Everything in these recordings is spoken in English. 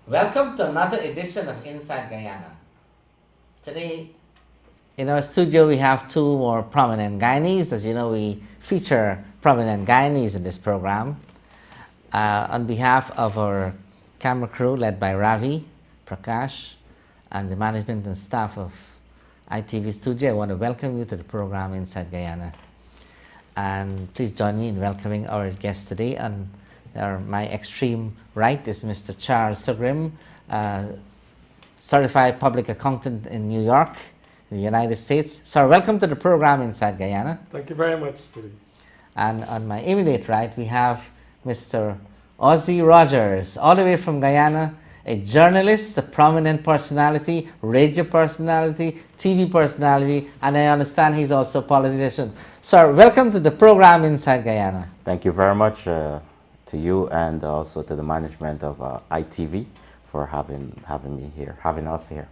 Welcome to another edition of Inside Guyana. Today, in our studio, we have two more prominent Guyanese. As you know, we feature prominent Guyanese in this program. On behalf of our camera crew, led by Ravi, Prakash, and the management and staff of ITV Studio, I want to welcome you to the program Inside Guyana. And please join me in welcoming our guest today. On my extreme right is Mr. Charles Sugrim, certified public accountant in New York, in the United States. Sir, welcome to the program Inside Guyana. Thank you very much, Rudy. And on my immediate right, we have Mr. Ozzy Rogers, all the way from Guyana, a journalist, a prominent personality, radio personality, TV personality, and I understand he's also a politician. Sir, welcome to the program Inside Guyana. Thank you very much to you and also to the management of ITV for having me here, having us here.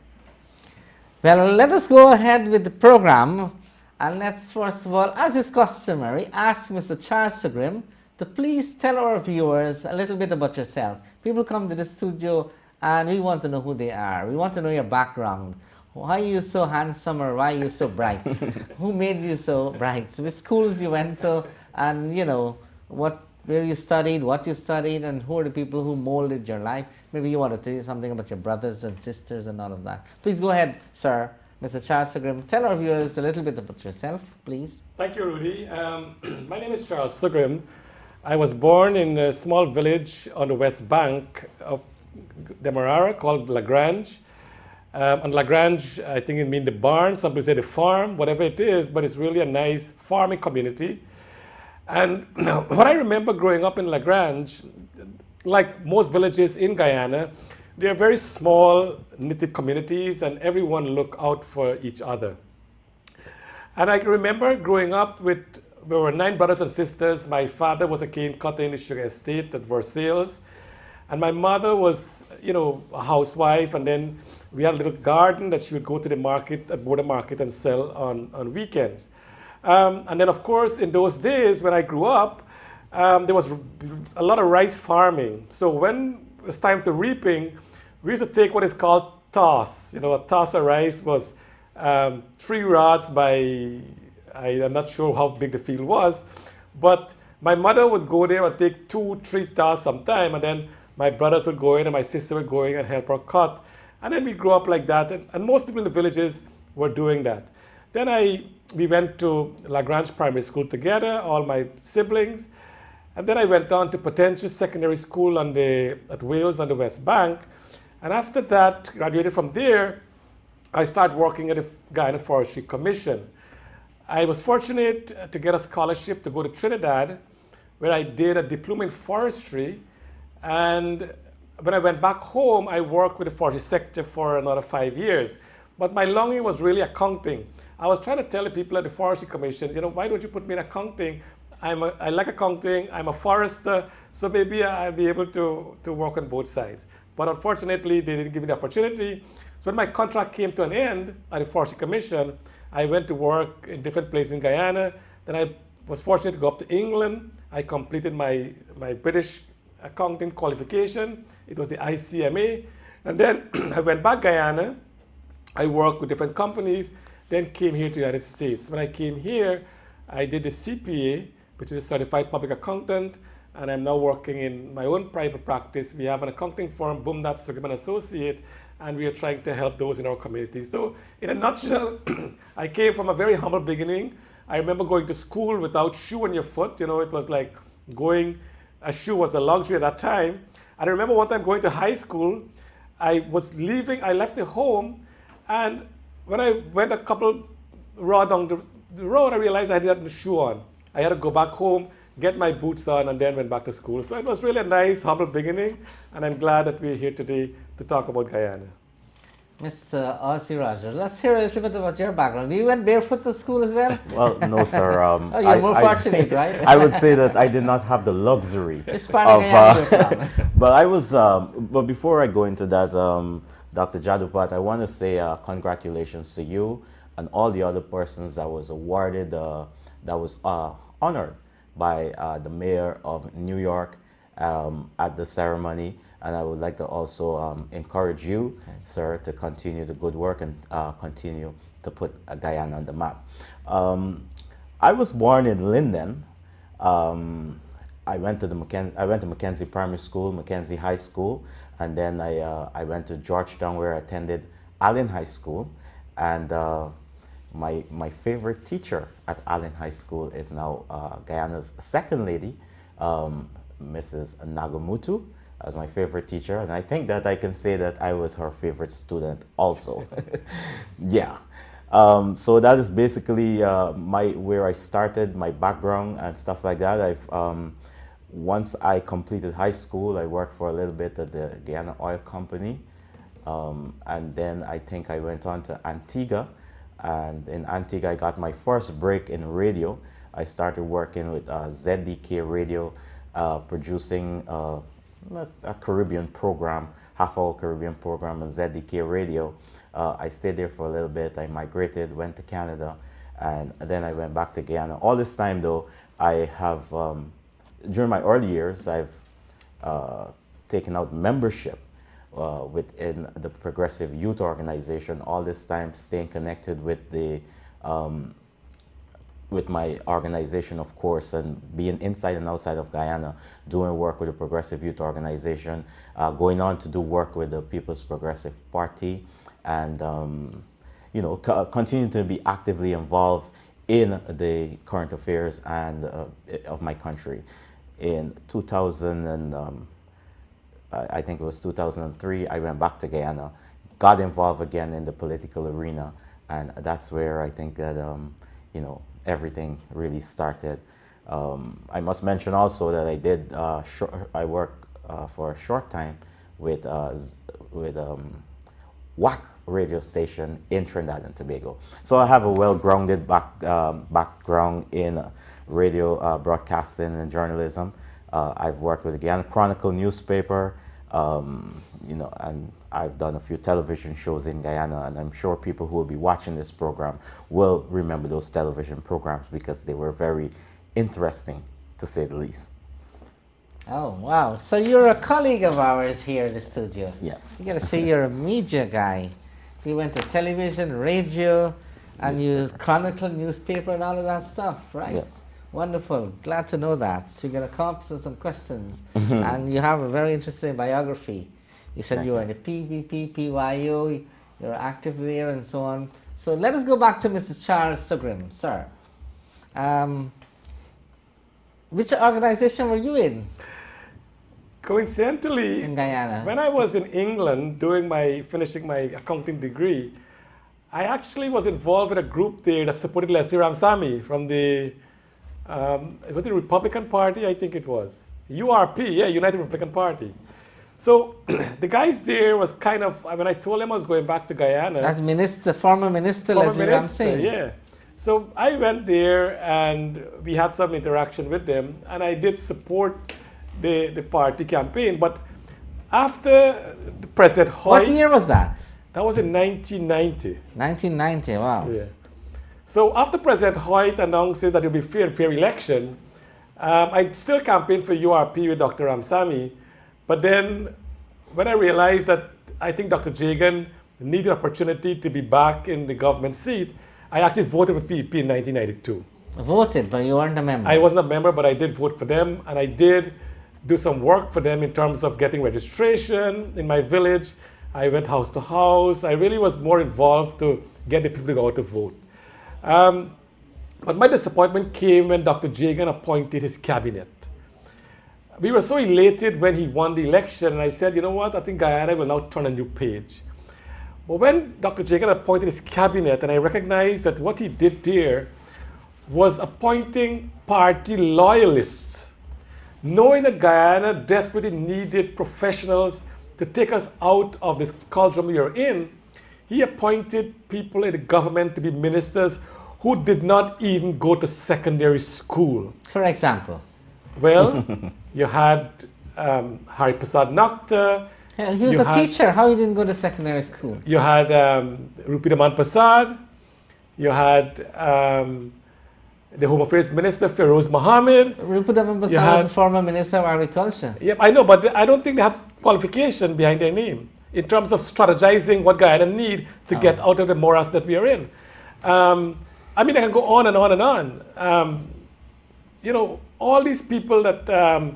Well, let us go ahead with the program, and let's first of all, as is customary, ask Mr. Charles Sugrim to please tell our viewers a little bit about yourself. People come to the studio and we want to know who they are. We want to know your background. Why are you so handsome, or why are you so bright? Who made you so bright? So which schools you went to, and you know, where you studied, what you studied, and who are the people who molded your life. Maybe you want to tell you something about your brothers and sisters and all of that. Please go ahead, sir. Mr. Charles Sugrim, tell our viewers a little bit about yourself, please. Thank you, Rudy. My name is Charles Sugrim. I was born in a small village on the west bank of Demerara called Lagrange. And Lagrange, I think it means the barn, some people say the farm, whatever it is, but it's really a nice farming community. And what I remember growing up in Lagrange, like most villages in Guyana, they are very small, knitted communities, and everyone look out for each other. And I remember growing up we were 9 brothers and sisters. My father was a cane cutter in the sugar estate at Versailles. And my mother was, a housewife, and then we had a little garden that she would go to the market, at border market, and sell on weekends. And then, of course, in those days when I grew up, there was a lot of rice farming. So when it was time to reaping, we used to take what is called toss. A toss of rice was 3 rods by, I'm not sure how big the field was, but my mother would go there and take 2, 3 toss sometime, and then my brothers would go in and my sister would go in and help her cut. And then we grew up like that, and most people in the villages were doing that. Then we went to Lagrange Primary School together, all my siblings. And then I went on to Potential Secondary School at Wales on the West Bank. And after that, graduated from there, I started working at the Guyana Forestry Commission. I was fortunate to get a scholarship to go to Trinidad, where I did a diploma in forestry. And when I went back home, I worked with the forestry sector for another 5 years. But my longing was really accounting. I was trying to tell the people at the Forestry Commission, why don't you put me in accounting? I like accounting, I'm a forester, so maybe I'll be able to work on both sides. But unfortunately, they didn't give me the opportunity. So when my contract came to an end at the Forestry Commission, I went to work in different places in Guyana. Then I was fortunate to go up to England. I completed my British accounting qualification. It was the ICMA. And then I went back to Guyana. I worked with different companies, then came here to the United States. When I came here, I did the CPA, which is a Certified Public Accountant, and I'm now working in my own private practice. We have an accounting firm, Boomdat Sugrim & Associate, and we are trying to help those in our community. So in a nutshell, I came from a very humble beginning. I remember going to school without shoe on your foot. It was like a shoe was a luxury at that time. And I remember one time going to high school, I left the home, and when I went a couple rods down the road, I realized I didn't have the shoe on. I had to go back home, get my boots on, and then went back to school. So it was really a nice, humble beginning, and I'm glad that we're here today to talk about Guyana. Mr. Ozzy Rogers, let's hear a little bit about your background. You went barefoot to school as well? Well, no, sir. Oh, you're more fortunate, right? I would say that I did not have the luxury Which part of Guyana you're from? But I was. But before I go into that, Dr. Jadoopat, I want to say congratulations to you and all the other persons that was awarded, that was honored by the mayor of New York at the ceremony. And I would like to also encourage you, sir, to continue the good work and continue to put Guyana on the map. I was born in Linden. I went to Mackenzie Primary School, Mackenzie High School, and then I went to Georgetown, where I attended Allen High School. And my favorite teacher at Allen High School is now Guyana's second lady, Mrs. Nagamutu, as my favorite teacher, and I think that I can say that I was her favorite student also. Yeah. So that is basically where I started, my background and stuff like that. Once I completed high school, I worked for a little bit at the Guyana Oil Company, and then I think I went on to Antigua, and in Antigua I got my first break in radio. I started working with ZDK Radio, producing a Caribbean program, half-hour Caribbean program on ZDK Radio. I stayed there for a little bit. I migrated, went to Canada, and then I went back to Guyana. All this time, though, I have, during my early years, I've taken out membership within the Progressive Youth Organization. All this time, staying connected with with my organization, of course, and being inside and outside of Guyana, doing work with the Progressive Youth Organization, going on to do work with the People's Progressive Party, and continue to be actively involved in the current affairs and of my country. In 2000 and I think it was 2003, I went back to Guyana, got involved again in the political arena, and that's where I think that everything really started. I must mention also that I did I worked for a short time with WAC radio station in Trinidad and Tobago. So I have a well-grounded background in radio broadcasting and journalism. I've worked with the Guyana Chronicle newspaper, and I've done a few television shows in Guyana, and I'm sure people who will be watching this program will remember those television programs because they were very interesting, to say the least. Oh, wow. So you're a colleague of ours here in the studio. Yes. You got to say you're a media guy. You went to television, radio, and you chronicle newspaper and all of that stuff, right? Yes. Wonderful. Glad to know that. So you're going to come up with some questions. And you have a very interesting biography. You said you were in the PVP, PYO, you're active there and so on. So let us go back to Mr. Charles Sugrim, sir. Which organization were you in? Coincidentally, In Guyana. when I was in England finishing my accounting degree, I actually was involved with a group there that supported Leslie Ramsamy from the was the Republican Party, I think it was. URP, yeah, United Republican Party. So the guys there was kind of, when I told them I was going back to Guyana. As former minister Leslie Ramsay. Yeah. So I went there and we had some interaction with them, and I did support the party campaign. But after President Hoyt. What year was that? That was in 1990. 1990, wow. Yeah. So after President Hoyt announces that it will be fair and fair election, I still campaigned for URP with Dr. Ramsamy. But then when I realized that I think Dr. Jagan needed opportunity to be back in the government seat, I actually voted for PEP in 1992. Voted, but you weren't a member. I wasn't a member, but I did vote for them, and I did do some work for them in terms of getting registration in my village. I went house to house. I really was more involved to get the people to go out to vote. But my disappointment came when Dr. Jagan appointed his cabinet. We were so elated when he won the election, and I said, you know what, I think Guyana will now turn a new page. But when Dr. Jagan appointed his cabinet, and I recognized that what he did there was appointing party loyalists, knowing that Guyana desperately needed professionals to take us out of this cauldron we are in, he appointed people in the government to be ministers who did not even go to secondary school. For example? Well, you had Hari Prasad Nakta. He was a teacher. How he didn't go to secondary school? You had Rupi Daman Prasad. You had the Home Affairs Minister, Feroz Mohammed. Rupert was You the had- former Minister of Agriculture. Yep, I know, but I don't think they have qualification behind their name in terms of strategizing what Guyana need to get out of the morass that we are in. I mean, I can go on and on and on. You know, all these people that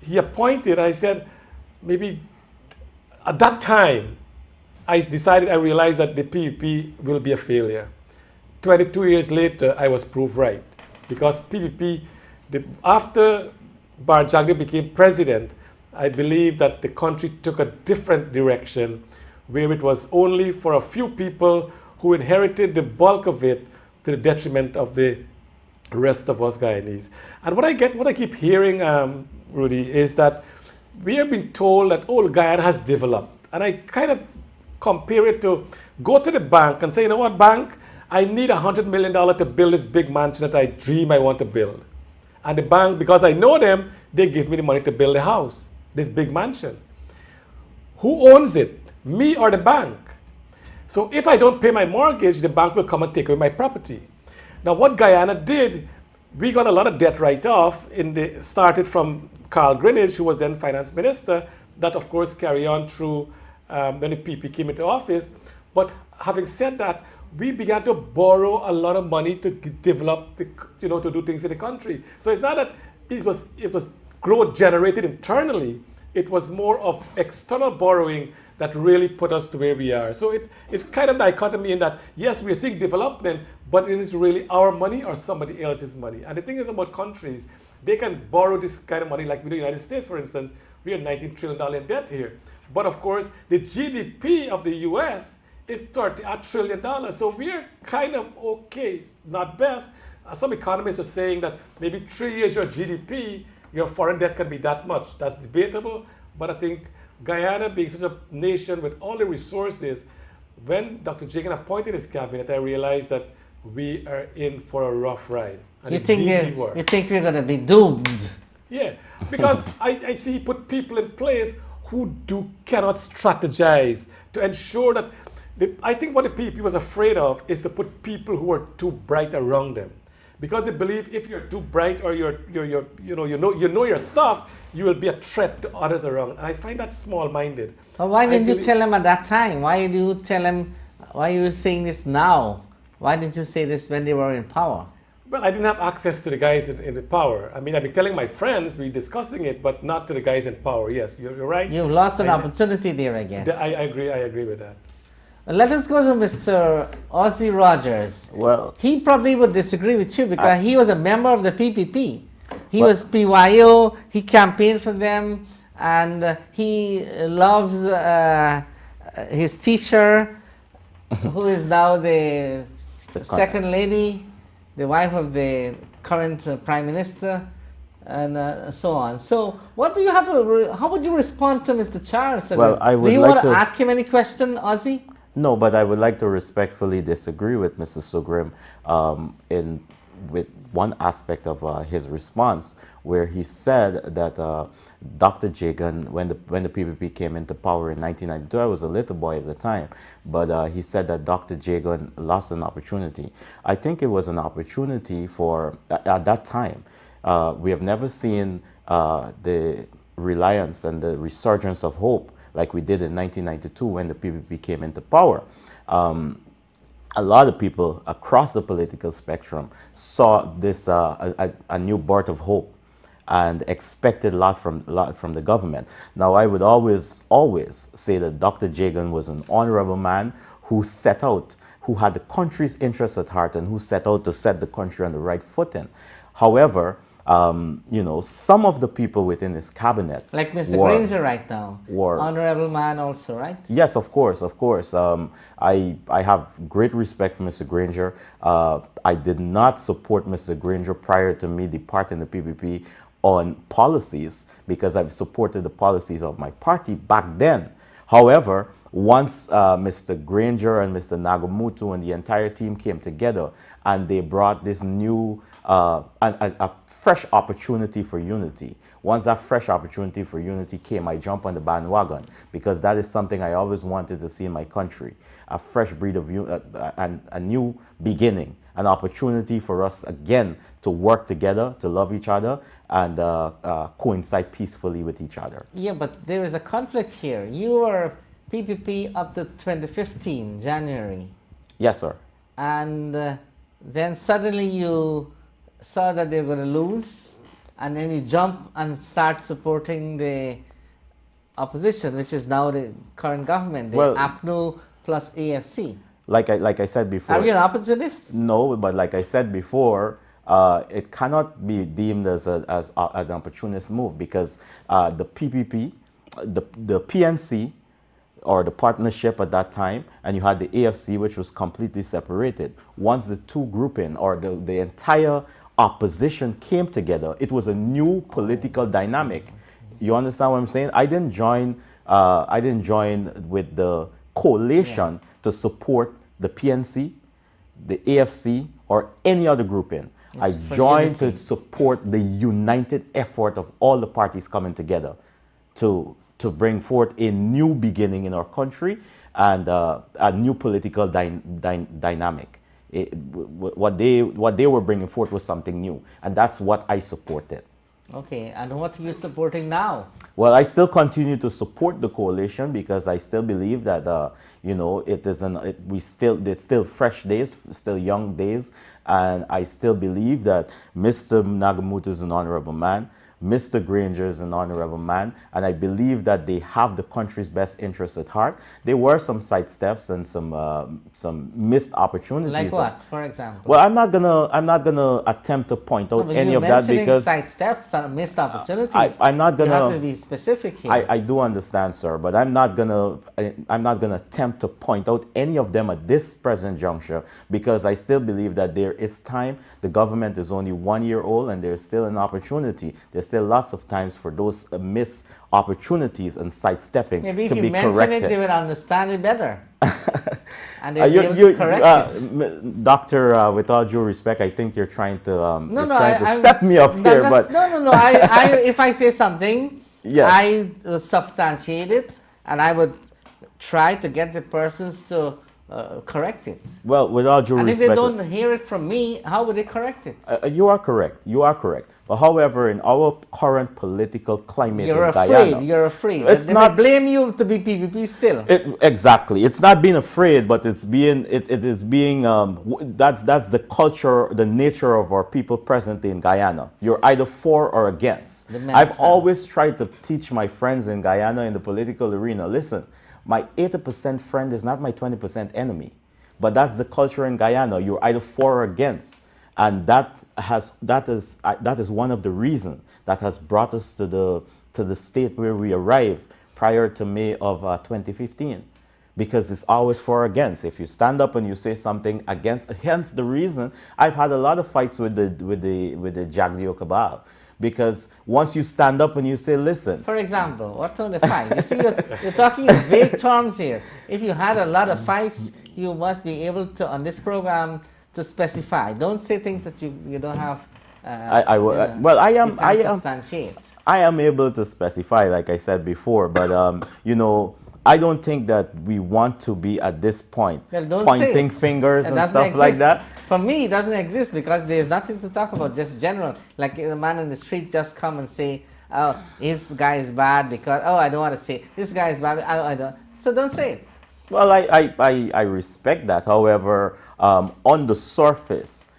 he appointed, I said, maybe at that time, I realized that the PPP will be a failure. 22 years later, I was proved right. Because PPP, after Barjagli became president, I believe that the country took a different direction where it was only for a few people who inherited the bulk of it to the detriment of the rest of us Guyanese. And what I keep hearing, Rudy, is that we have been told that, oh, Guyana has developed. And I kind of compare it to go to the bank and say, you know what, bank, I need $100 million to build this big mansion that I dream I want to build. And the bank, because I know them, they give me the money to build a house, this big mansion. Who owns it, me or the bank? So if I don't pay my mortgage, the bank will come and take away my property. Now what Guyana did, we got a lot of debt write-off. Started from Carl Greenidge, who was then finance minister, that of course carry on through when the PP came into office. But having said that, we began to borrow a lot of money to develop, to do things in the country. So it's not that it was growth generated internally. It was more of external borrowing that really put us to where we are. So it's kind of dichotomy in that, yes, we're seeing development, but it is really our money or somebody else's money. And the thing is about countries, they can borrow this kind of money, like with the United States, for instance. We are $19 trillion in debt here. But of course, the GDP of the US is $30 trillion. So we're kind of okay, not best. Some economists are saying that maybe 3 years your GDP, your foreign debt can be that much. That's debatable, but I think Guyana being such a nation with all the resources, when Dr. Jagan appointed his cabinet, I realized that we are in for a rough ride. And You think we're going to be doomed? Yeah, because I see he put people in place who cannot strategize to ensure that I think what the PPP was afraid of is to put people who are too bright around them, because they believe if you're too bright or you know your stuff, you will be a threat to others around. And I find that small-minded. So why didn't you tell him at that time? Why did you tell him? Why are you saying this now? Why didn't you say this when they were in power? Well, I didn't have access to the guys in the power. I mean, I've been telling my friends, we're discussing it, but not to the guys in power. Yes, you're right. You've lost an opportunity there, I guess. I agree with that. Let us go to Mr. Ozzy Rogers. Well, he probably would disagree with you because he was a member of the PPP. He was PYO, he campaigned for them, and he loves his teacher, who is now the second lady, the wife of the current Prime Minister, and so on. So, what do you have to? How would you respond to Mr. Charles? Well, I would do you like want to to ask him any question, Ozzy? No, but I would like to respectfully disagree with Mr. Sugrim with one aspect of his response, where he said that Dr. Jagan, when the PPP came into power in 1992, I was a little boy at the time, but he said that Dr. Jagan lost an opportunity. I think it was an opportunity for, at that time, we have never seen the reliance and the resurgence of hope like we did in 1992 when the PPP came into power. A lot of people across the political spectrum saw this a new birth of hope and expected a lot from the government. Now, I would always say that Dr. Jagan was an honorable man who had the country's interests at heart and who set out to set the country on the right footing. However, some of the people within his cabinet, like Mr. Granger right now, honorable man also, right? Yes, of course. I have great respect for Mr. Granger. I did not support Mr. Granger prior to me departing the PPP on policies, because I've supported the policies of my party back then. However, once Mr. Granger and Mr. Nagamutu and the entire team came together and they brought this new a fresh opportunity for unity. Once that fresh opportunity for unity came, I jumped on the bandwagon, because that is something I always wanted to see in my country, a fresh breed of a new beginning, an opportunity for us again to work together, to love each other, and coincide peacefully with each other. Yeah, but there is a conflict here. You were PPP up to 2015, January. Yes, sir. And then suddenly you saw that they were going to lose, and then you jump and start supporting the opposition, which is now the current government, the APNU plus AFC. Like I said before. Are you an opportunist? No, but like I said before, it cannot be deemed as an opportunist move, because the PPP, the PNC, or the partnership at that time, and you had the AFC, which was completely separated. Once the two grouping, or the entire opposition came together, it was a new political dynamic. You understand what I'm saying? I didn't join with the coalition to support the PNC, the AFC, or any other grouping. I joined to support the united effort of all the parties coming together to bring forth a new beginning in our country and a new political dynamic. What they were bringing forth was something new, and that's what I supported. Okay, and what are you supporting now? Well, I still continue to support the coalition, because I still believe that it's still fresh days, still young days, and I still believe that Mr. Nagamutu is an honorable man. Mr. Granger is an honorable man, and I believe that they have the country's best interests at heart. There were some sidesteps and some missed opportunities. Like what, for example? Well, I'm not gonna attempt to point out any of that, because sidesteps and missed opportunities. I'm not gonna. You have to be specific here. I do understand, sir, but I'm not gonna attempt to point out any of them at this present juncture, because I still believe that there is time. The government is only 1 year old, and there's still an opportunity. There's still lots of times for those missed opportunities and sidestepping Maybe to be corrected. Maybe if you mention it, they will understand it better. And they'll be able to correct it. Doctor, with all due respect, I think you're trying to set me up here. But no. If I say something, yes. I will substantiate it, and I would try to get the persons to correct it. Well, with all due respect. And if they don't hear it from me, how would they correct it? You are correct. You are correct. But however, in our current political climate in Guyana, you're afraid. It's they not may blame you to be PPP still. Exactly. It's not being afraid, but it is being that's the culture, the nature of our people present in Guyana. You're either for or against. I've always tried to teach my friends in Guyana in the political arena, listen, my 80% friend is not my 20% enemy. But that's the culture in Guyana. You're either for or against. And that is one of the reasons that has brought us to the state where we arrived prior to May of 2015, because it's always for or against. If you stand up and you say something against, hence the reason I've had a lot of fights with the Jadoopat, because once you stand up and you say, listen. For example, what on the fight? You see, you're talking in vague terms here. If you had a lot of fights, you must be able to, on this program, to specify. Don't say things that you don't have. Substantiate. I am able to specify, like I said before, but I don't think that we want to be at this point pointing fingers and stuff like that. For me, it doesn't exist, because there's nothing to talk about, just general. Like a man in the street just come and say, oh, this guy is bad because, oh, I don't want to say, this guy is bad, I don't. So don't say it. Well, I respect that. However, on the surface,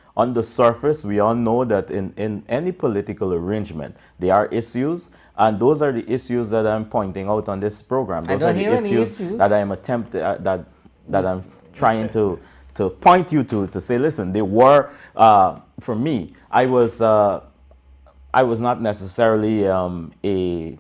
we all know that in any political arrangement, there are issues, and those are the issues that I'm pointing out on this program. Those are the issues that I'm I'm trying to point you to say, listen, they were, for me, I was not necessarily a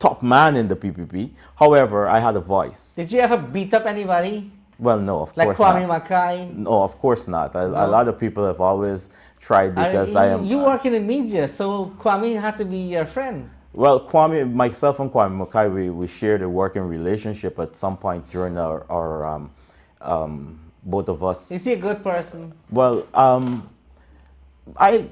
top man in the PPP. However, I had a voice. Did you ever beat up anybody? Well, no, of like course Kwame not. Mackay? No, of course not. A lot of people have always tried, because I am. You work in the media, so Kwame had to be your friend. Well, myself and Kwame Mackay, we shared a working relationship at some point during our both of us. Is he a good person? Well, I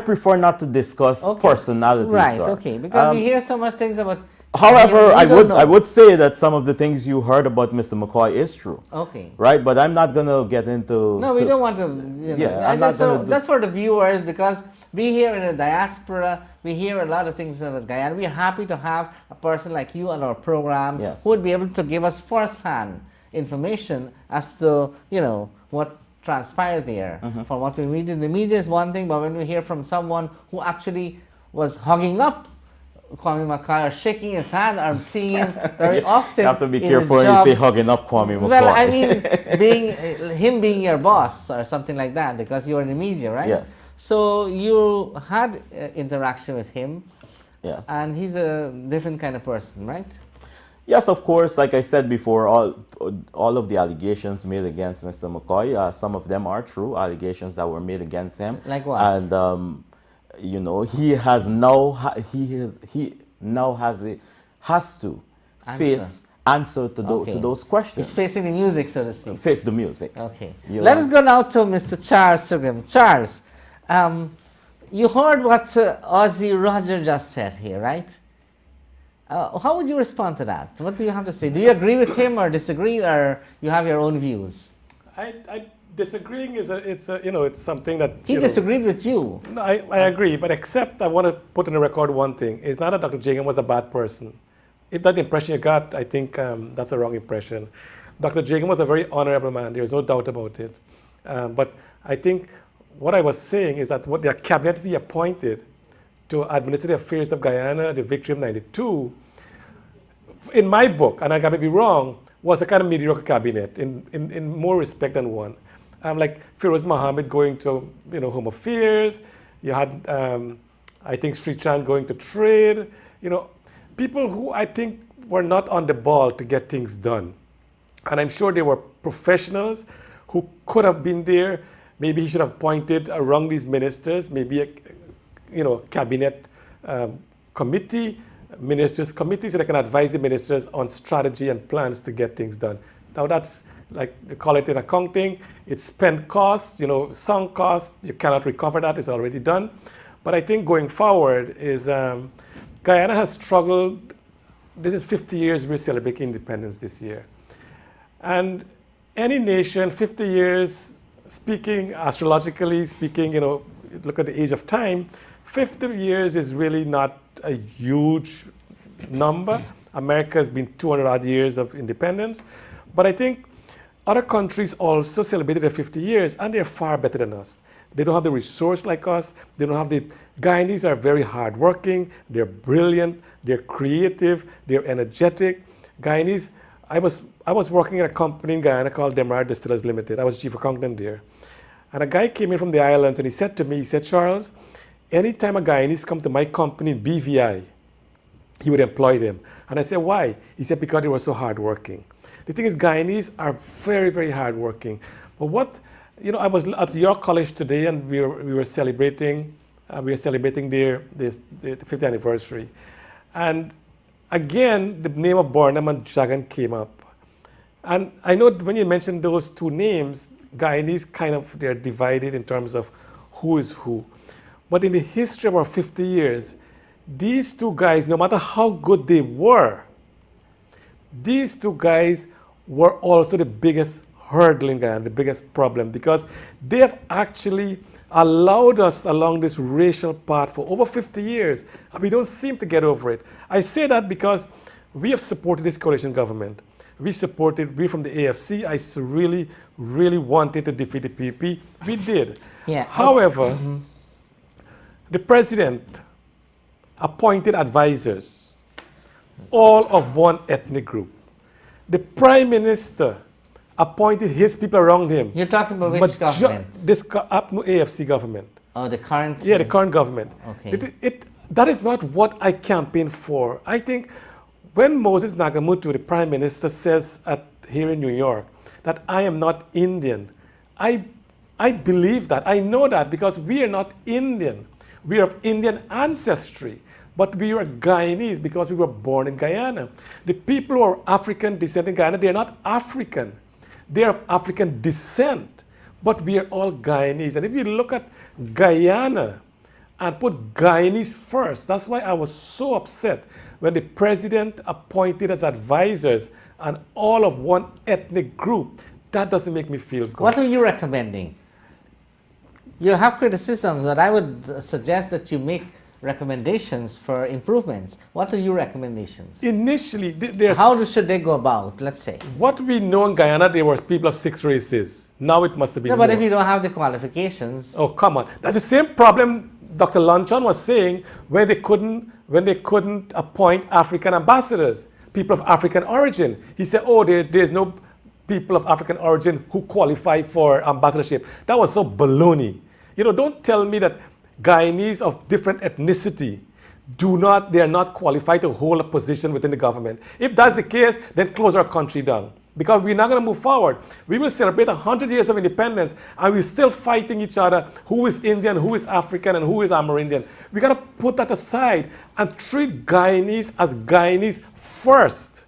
prefer not to discuss personalities. Right, sir. okay. Because we hear so much things about However, You don't know. I would say that some of the things you heard about Mr. McCoy is true. Okay. Right, but I'm not gonna get into. No, we don't want to. Yeah, I'm not gonna do- just for the viewers, because we here in the diaspora, we hear a lot of things about Guyana. We are happy to have a person like you on our program Yes. who would be able to give us first-hand information as to what transpired there. From what we read in the media is one thing, but when we hear from someone who actually was hugging up Kwame McCoy or shaking his hand, or seeing him very often. You have to be in careful the when you job. say hugging up Kwame McCoy. Well, I mean, him being your boss or something like that, because you were in the media, right? Yes. So you had interaction with him, Yes. and he's a different kind of person, right? Yes, of course. Like I said before, all of the allegations made against Mr. McCoy, some of them are true allegations that were made against him. Like what? And he has now has to answer to those questions. He's facing the music, so to speak. Face the music. Okay. You Let know. us go now to Mr. Charles Sugrim. Charles, you heard what Ozzy Roger just said here, right? How would you respond to that? What do you have to say? Do you agree with him or disagree, or you have your own views? I disagreeing it's something that He disagreed with you. No, I agree, but except I want to put on the record one thing. It's not that Dr. Jagan was a bad person. If that impression you got, I think that's a wrong impression. Dr. Jagan was a very honorable man. There's no doubt about it. But I think what I was saying is that what the cabinet he appointed to administrative affairs of Guyana, the victory of '92, in my book, and I may be wrong, was a kind of mediocre cabinet in more respect than one. Like Firoz Mohammed going to Home Affairs, you had I think Sri Chan going to trade, people who I think were not on the ball to get things done. And I'm sure they were professionals who could have been there. Maybe he should have appointed around these ministers, maybe a cabinet committee, ministers committee, so they can advise the ministers on strategy and plans to get things done. Now that's, like they call it in accounting, it's spent costs, sunk costs, you cannot recover that, it's already done. But I think going forward is Guyana has struggled. This is 50 years we're celebrating independence this year. And any nation, 50 years, speaking astrologically, speaking, look at the age of time, 50 years is really not a huge number. America has been 200 odd years of independence. But I think other countries also celebrated their 50 years, and they're far better than us. They don't have the resource like us. They don't have the... Guyanese are very hardworking. They're brilliant. They're creative. They're energetic. Guyanese... I was working at a company in Guyana called Demerara Distillers Limited. I was chief accountant there. And a guy came in from the islands, and he said to me, Charles, anytime a Guyanese come to my company in BVI, he would employ them. And I said, why? He said, because they were so hardworking. The thing is, Guyanese are very, very hardworking. But what, I was at your college today, and we were celebrating their the 50th anniversary. And again, the name of Bornam and Jagan came up. And I know when you mentioned those two names, Guyanese they're divided in terms of who is who. But in the history of our 50 years, these two guys, no matter how good they were, these two guys were also the biggest hurdle in Guyana, the biggest problem, because they have actually allowed us along this racial path for over 50 years, and we don't seem to get over it. I say that because we have supported this coalition government. We from the AFC, I really, really wanted to defeat the PP. We did. Yeah. However, the president appointed advisors, all of one ethnic group. The prime minister appointed his people around him. You're talking about which government? This AFC government. Oh, the current? Yeah, the current government. Okay. That is not what I campaigned for. I think when Moses Nagamutu, the prime minister, says here in New York that I am not Indian, I believe that. I know that because we are not Indian. We are of Indian ancestry, but we are Guyanese because we were born in Guyana. The people who are African descent in Guyana, they are not African. They are of African descent, but we are all Guyanese. And if you look at Guyana and put Guyanese first, that's why I was so upset when the president appointed as advisors and all of one ethnic group, that doesn't make me feel good. What are you recommending? You have criticisms, but I would suggest that you make recommendations for improvements. What are your recommendations? Initially, there's... Should they go about, let's say? What we know in Guyana, there were people of 6 races. Now it must have been No, but more. if you don't have the qualifications... Oh, come on. That's the same problem Dr. Lunchon was saying when they couldn't appoint African ambassadors, people of African origin. He said, oh, there's no people of African origin who qualify for ambassadorship. That was so baloney. You know, don't tell me that Guyanese of different ethnicity they are not qualified to hold a position within the government. If that's the case, then close our country down. Because we're not going to move forward. We will celebrate 100 years of independence and we're still fighting each other, who is Indian, who is African, and who is Amerindian. We got to put that aside and treat Guyanese as Guyanese first.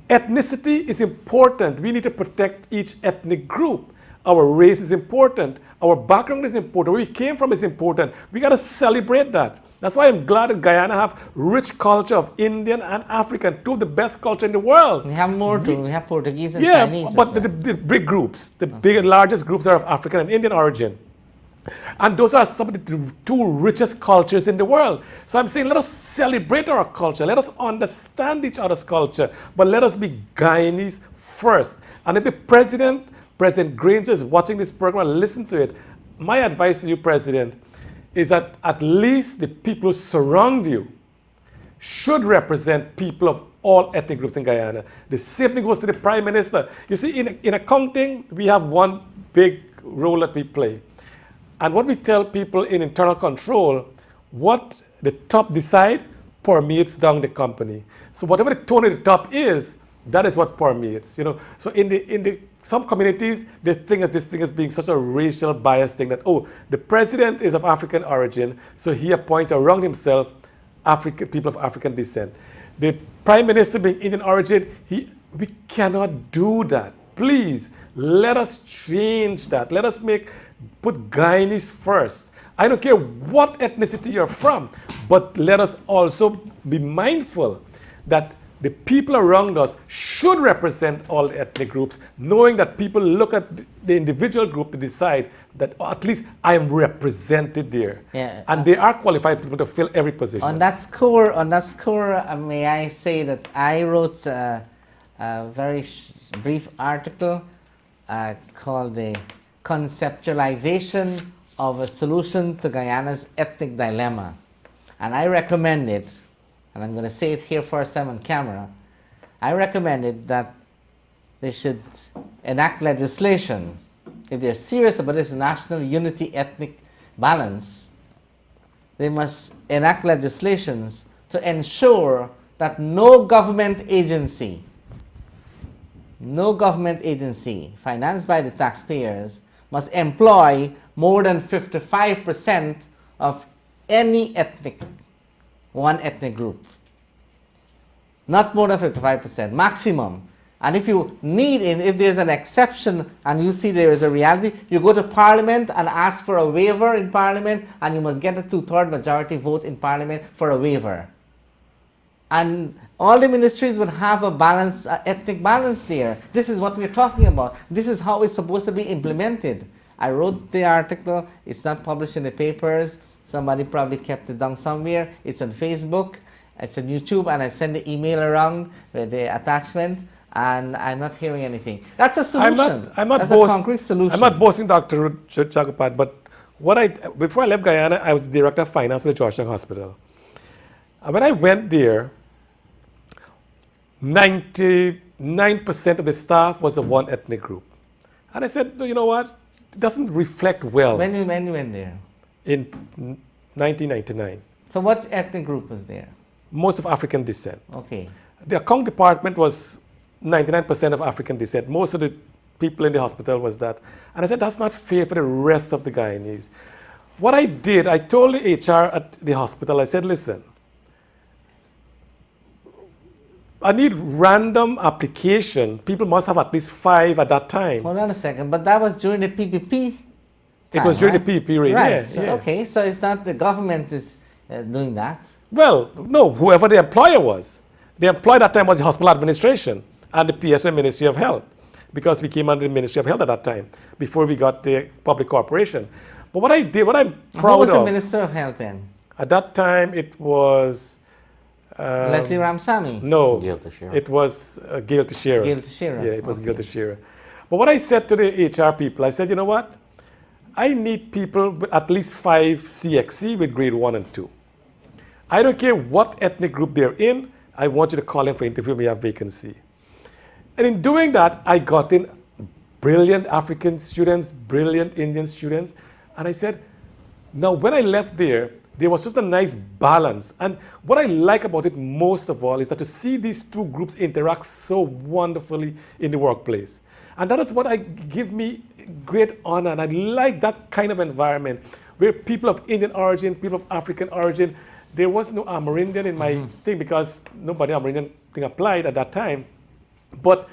Ethnicity is important. We need to protect each ethnic group. Our race is important. Our background is important. Where we came from is important. We got to celebrate that. That's why I'm glad that Guyana have rich culture of Indian and African, two of the best culture in the world. We have more too. We have Portuguese and yeah, Chinese. But the big groups, the largest groups are of African and Indian origin. And those are some of the two richest cultures in the world. So I'm saying let us celebrate our culture. Let us understand each other's culture. But let us be Guyanese first. And if the President Granger is watching this program and listen to it, my advice to you, President, is that at least the people who surround you should represent people of all ethnic groups in Guyana. The same thing goes to the Prime Minister. You see, in accounting, we have one big role that we play. And what we tell people in internal control, what the top decide permeates down the company. So whatever the tone at the top is, that is what permeates. You know. So in some communities, they think of this thing as being such a racial bias thing that, oh, the president is of African origin, so he appoints around himself people of African descent. The Prime Minister being Indian origin, we cannot do that. Please, let us change that. Let us put Guyanese first. I don't care what ethnicity you're from, but let us also be mindful that the people around us should represent all ethnic groups, knowing that people look at the individual group to decide that at least I am represented there. Yeah, and they are qualified people to fill every position. On that score, may I say that I wrote a very brief article called The Conceptualization of a Solution to Guyana's Ethnic Dilemma. And I recommend it, and I'm going to say it here first time on camera, I recommend it that they should enact legislation. If they're serious about this national unity ethnic balance, they must enact legislations to ensure that no government agency financed by the taxpayers must employ more than 55% of any one ethnic group. Not more than 55%, maximum. And if there's an exception and you see there is a reality, you go to Parliament and ask for a waiver in Parliament, and you must get a 2/3 majority vote in Parliament for a waiver. And all the ministries would have a balance, ethnic balance there. This is what we're talking about. This is how it's supposed to be implemented. I wrote the article. It's not published in the papers. Somebody probably kept it down somewhere. It's on Facebook. It's on YouTube. And I send the email around with the attachment. And I'm not hearing anything. That's a solution. That's a concrete solution. I'm not boasting, Dr. Jadoopat, but before I left Guyana, I was director of finance with Georgetown Hospital. And when I went there, 99% of the staff was of one ethnic group. And I said, you know what? It doesn't reflect well. When you went there? In 1999. So what ethnic group was there? Most of African descent. Okay. The account department was 99% of African descent. Most of the people in the hospital was that. And I said, that's not fair for the rest of the Guyanese. What I did, I told the HR at the hospital, I said, listen, I need random application. People must have at least 5 at that time. Hold on a second, but that was during the PPP time, it was during the PPP period, right. Yes. So, okay, so it's not the government is doing that. Well, no, whoever the employer was. The employer at that time was the hospital administration and the PSA Ministry of Health, because we came under the Ministry of Health at that time, before we got the public corporation. But what I did, what I'm proud of... Who was the Minister of Health then? At that time, it was... Leslie Ramsamy? No, Gail Teixeira. it was Gail Teixeira. Gail Teixeira. Yeah, it was Gail Teixeira. But what I said to the HR people, I said, you know what? I need people with at least 5 CXC with grade 1 and 2. I don't care what ethnic group they're in. I want you to call in for interview when we have vacancy. And in doing that, I got in brilliant African students, brilliant Indian students. And I said, now when I left there was just a nice balance. And what I like about it most of all is that to see these two groups interact so wonderfully in the workplace. And that is what give me great honor. And I like that kind of environment where people of Indian origin, people of African origin, there was no Amerindian in my thing, because nobody Amerindian thing applied at that time. But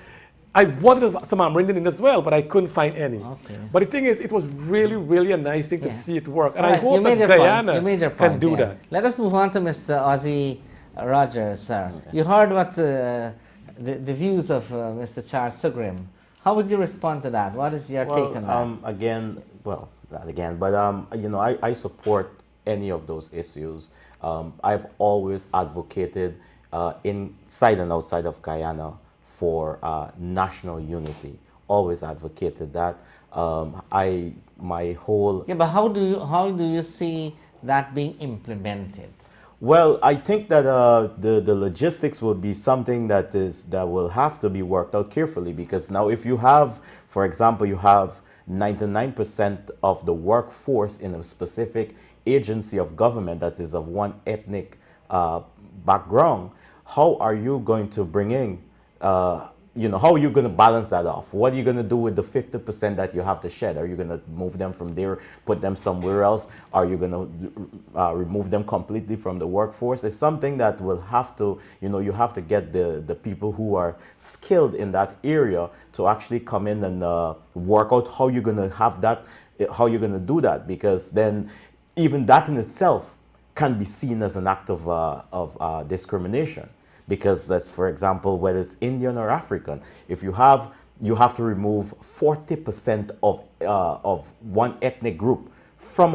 I wanted some Amerindian in as well, but I couldn't find any. Okay. But the thing is, it was really, really a nice thing to see it work. And All I right, hope that Guyana can do that. Let us move on to Mr. Ozzy Rogers, sir. Okay. You heard what the views of Mr. Charles Sugrim. How would you respond to that? What is your take on that? Again, well, not again, but you know, I support any of those issues. I've always advocated inside and outside of Guyana for national unity. Always advocated that. My whole... Yeah, but how do you see that being implemented? Well, I think that the logistics will be something that will have to be worked out carefully, because now if you have, for example, you have 99% of the workforce in a specific agency of government that is of one ethnic background, how are you going to bring in, you know, how are you going to balance that off? What are you going to do with the 50% that you have to shed? Are you going to move them from there, put them somewhere else? Are you going to remove them completely from the workforce? It's something that will have to, you know, you have to get the people who are skilled in that area to actually come in and work out how you're going to have that, how you're going to do that, because then even that in itself can be seen as an act of discrimination. Because that's, for example, whether it's Indian or African, if you have to remove 40% of one ethnic group from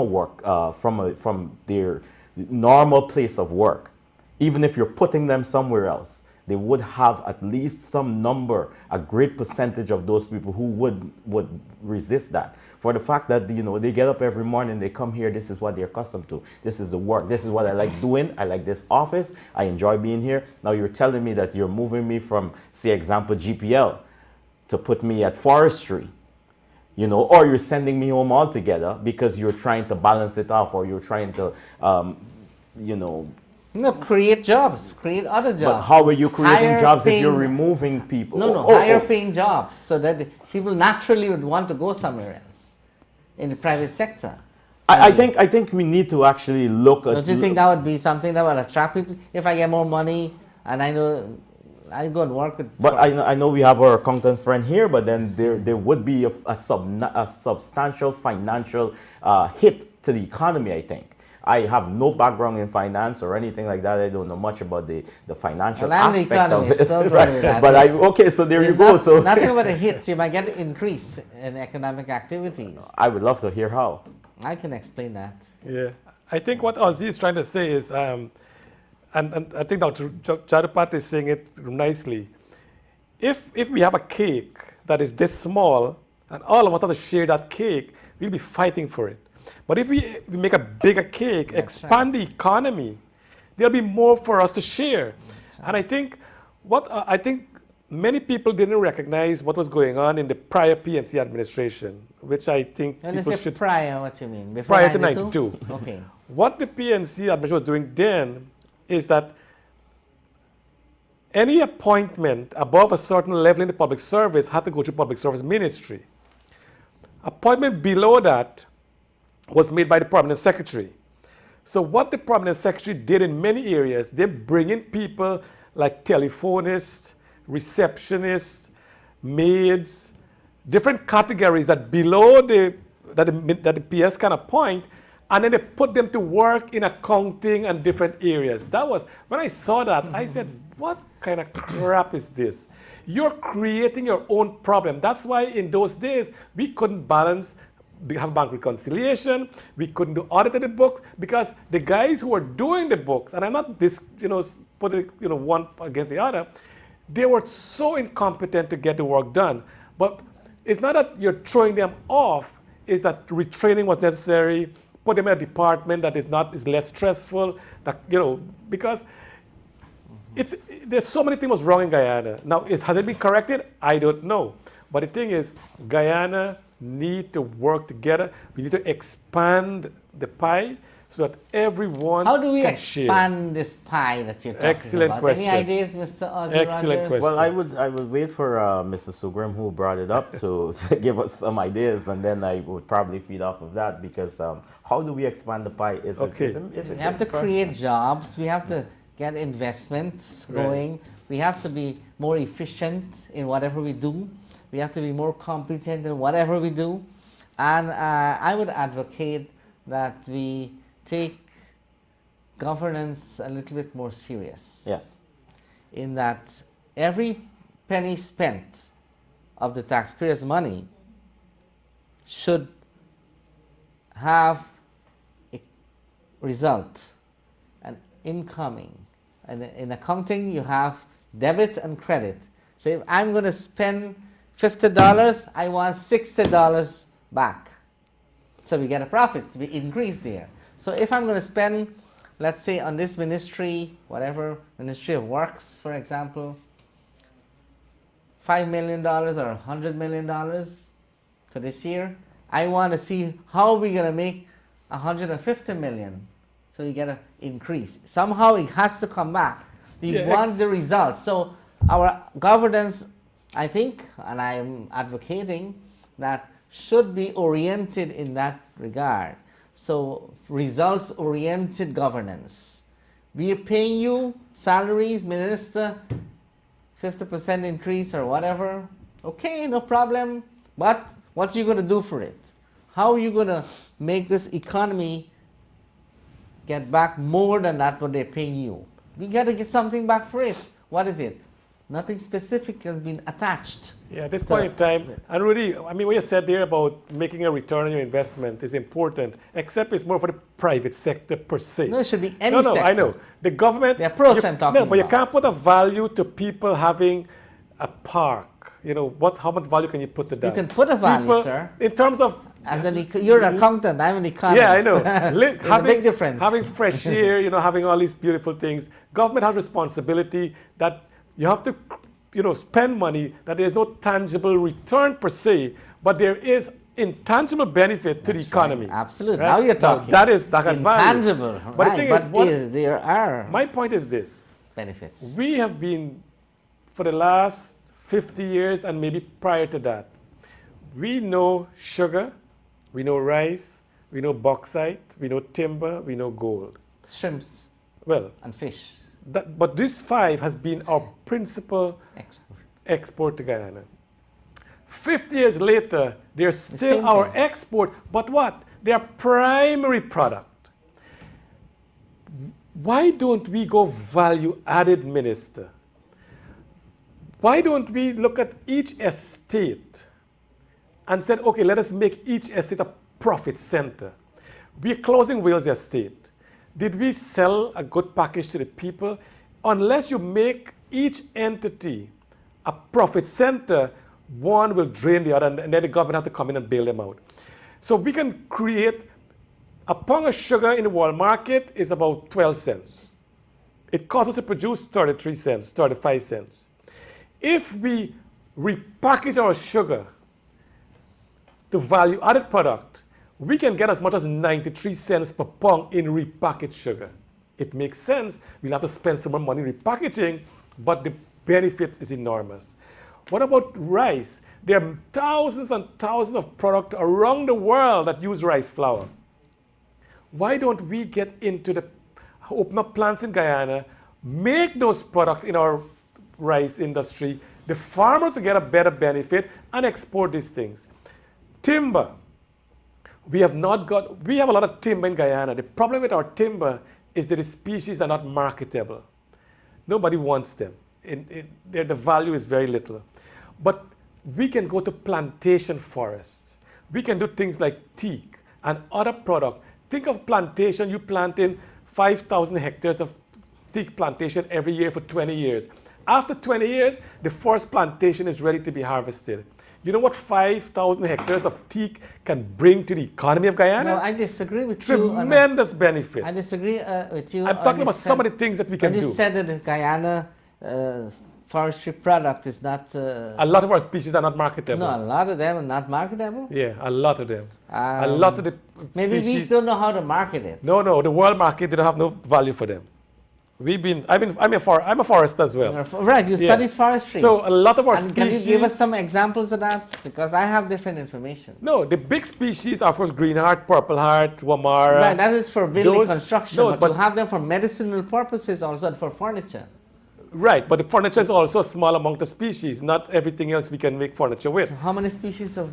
from their normal place of work, even if you're putting them somewhere else, they would have at least some number, a great percentage of those people who would resist that. For the fact that, you know, they get up every morning, they come here, this is what they're accustomed to. This is the work, this is what I like doing, I like this office, I enjoy being here. Now you're telling me that you're moving me from, say, example, GPL to put me at forestry, you know, or you're sending me home altogether because you're trying to balance it off, or you're trying to, you know, no, create jobs, create other jobs. But how are you creating Higher jobs paying, if you're removing people? Higher paying jobs, so that the people naturally would want to go somewhere else in the private sector. I think we need to actually look at... Don't you think that would be something that would attract people? If I get more money and I know I go and work with... But I know we have our accountant friend here, but then there would be a substantial financial hit to the economy, I think. I have no background in finance or anything like that. I don't know much about the financial aspect of it. Right. But okay, so there you go. So nothing about a hit. You might get an increase in economic activities. I would love to hear how. I can explain that. Yeah, I think what Ozzy is trying to say is, and I think Dr. Jadoopat is saying it nicely. If we have a cake that is this small and all of us have to share that cake, we'll be fighting for it. But if we make a bigger cake, expand the economy, there'll be more for us to share. And I think I think many people didn't recognize what was going on in the prior PNC administration, which I think people should... Prior, what you mean? Before prior to 92. Okay. What the PNC administration was doing then is that any appointment above a certain level in the public service had to go to public service ministry. Appointment below that was made by the permanent secretary. So what the permanent secretary did in many areas, they bring in people like telephonists, receptionists, maids, different categories that below that the PS can appoint, And then they put them to work in accounting and different areas. That was, when I saw that, I said, what kind of crap is this? You're creating your own problem. That's why in those days, we couldn't have bank reconciliation. We couldn't do audit of the books because the guys who were doing the books, and I'm not putting one against the other, they were so incompetent to get the work done. But it's not that you're throwing them off, it's that retraining was necessary, put them in a department that is less stressful, because there's so many things wrong in Guyana. Now, has it been corrected? I don't know. But the thing is, Guyana need to work together. We need to expand the pie so that everyone How do we can expand share. This pie that you're talking Excellent about? question. Any ideas, Mr. Ozzy Excellent Rogers? question. Well, I would wait for Mr. Sugrim, who brought it up, to give us some ideas, and then I would probably feed off of that, because how do we expand the pie? We have to create jobs. We have to get investments going. We have to be more efficient in whatever we do. We have to be more competent in whatever we do. And I would advocate that we take governance a little bit more serious. Yes. In that every penny spent of the taxpayers' money should have a result, an incoming. And in accounting, you have debit and credit. So if I'm going to spend $50, I want $60 back. So we get a profit, we increase there. So if I'm going to spend, let's say on this ministry, whatever, Ministry of Works, for example, $5 million or $100 million for this year, I want to see how we're going to make $150 million. So you get an increase. Somehow it has to come back. We want the results. So our governance, I think, and I'm advocating, that should be oriented in that regard. So results-oriented governance. We're paying you salaries, minister, 50% increase or whatever. Okay, no problem. But what are you going to do for it? How are you going to make this economy get back more than that what they're paying you? We got to get something back for it. What is it? Nothing specific has been attached. Yeah, at this point in time, and Rudy, I mean, what you said there about making a return on your investment is important, except it's more for the private sector per se. No, it should be any No, sector. I know. The government... The approach I'm talking No, but you about. can't put a value to people having a park. How much value can you put to that? You can put a value, sir. In terms of... You're an accountant, I'm an economist. Yeah, I know. There's a big difference. Having fresh air, having all these beautiful things. Government has responsibility that you have to, spend money, that there is no tangible return per se, but there is intangible benefit to the economy. Right. Absolutely. Right? Now you're talking. That is value. Intangible. But right. the thing is, there are my point is this. benefits. We have been, for the last 50 years and maybe prior to that, we know sugar, we know rice, we know bauxite, we know timber, we know gold. Shrimps Well, and fish. but this 5 has been our principal export to Guyana. 50 years later, they're still our export, but what? They're primary product. Why don't we go value-added, Minister? Why don't we look at each estate and said, okay, let us make each estate a profit center. We're closing Wales Estate. Did we sell a good package to the people? Unless you make each entity a profit center, one will drain the other, and then the government have to come in and bail them out. So we can create, a pound of sugar in the world market is about 12 cents. It costs us to produce 33 cents, 35 cents. If we repackage our sugar to value-added product, we can get as much as 93 cents per pound in repackaged sugar. It makes sense. We'll have to spend some more money repackaging, but the benefit is enormous. What about rice? There are thousands and thousands of products around the world that use rice flour. Why don't we get into open up plants in Guyana, make those products in our rice industry, the farmers will get a better benefit, and export these things. Timber. We have a lot of timber in Guyana. The problem with our timber is that the species are not marketable. Nobody wants them. The value is very little. But we can go to plantation forests. We can do things like teak and other product. Think of plantation, you plant in 5,000 hectares of teak plantation every year for 20 years. After 20 years, the forest plantation is ready to be harvested. You know what 5,000 hectares of teak can bring to the economy of Guyana? No, I disagree with you. Tremendous benefit. I disagree with you. I'm talking about some of the things that we can do. You said that the Guyana forestry product is not... a lot of our species are not marketable. No, a lot of them are not marketable? Yeah, a lot of them. A lot of the maybe species... we don't know how to market it. No, the world market, they don't have no value for them. I'm a forester as well. Right, you studied forestry. So a lot of our and species... Can you give us some examples of that? Because I have different information. No, the big species are for green heart, purple heart, wamara. Right, that is for building construction, no, but you have them for medicinal purposes also and for furniture. Right, but the furniture is also a small amount of species. Not everything else we can make furniture with. So how many species of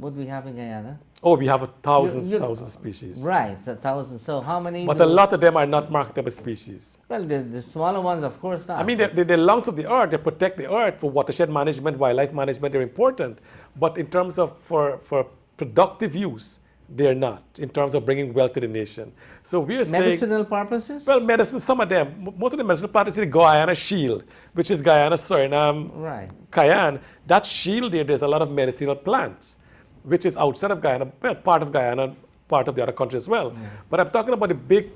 would we have in Guyana? Oh, we have thousands of species. Right, 1,000. So how many? But a lot of them are not marketable species. Well, the smaller ones, of course, not. I mean, they're the lungs of the earth. They protect the earth for watershed management, wildlife management. They're important. But in terms of for productive use, they're not. In terms of bringing wealth to the nation. So we're saying medicinal purposes. Well, medicine. Some of them. Most of the medicinal plants is the Guyana Shield, which is Guyana, Suriname, right. Cayenne. That shield there's a lot of medicinal plants, which is outside of Guyana, well, part of Guyana, part of the other country as well. Yeah. But I'm talking about the big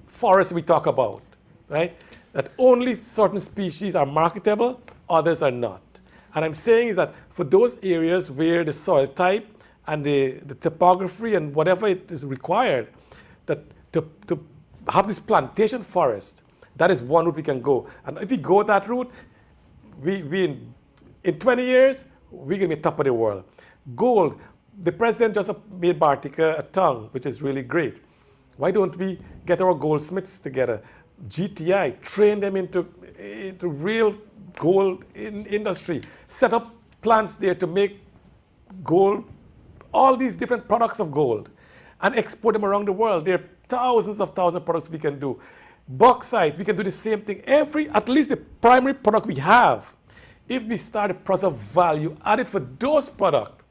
forests we talk about, right? That only certain species are marketable, others are not. And I'm saying is that for those areas where the soil type and the topography and whatever it is required, that to have this plantation forest, that is one route we can go. And if we go that route, we in 20 years, we're going to be top of the world. Gold, the president just made Bartica a tongue, which is really great. Why don't we get our goldsmiths together? GTI, train them into real gold industry. Set up plants there to make gold, all these different products of gold, and export them around the world. There are thousands of products we can do. Bauxite, we can do the same thing. At least the primary product we have, if we start a process of value added for those products,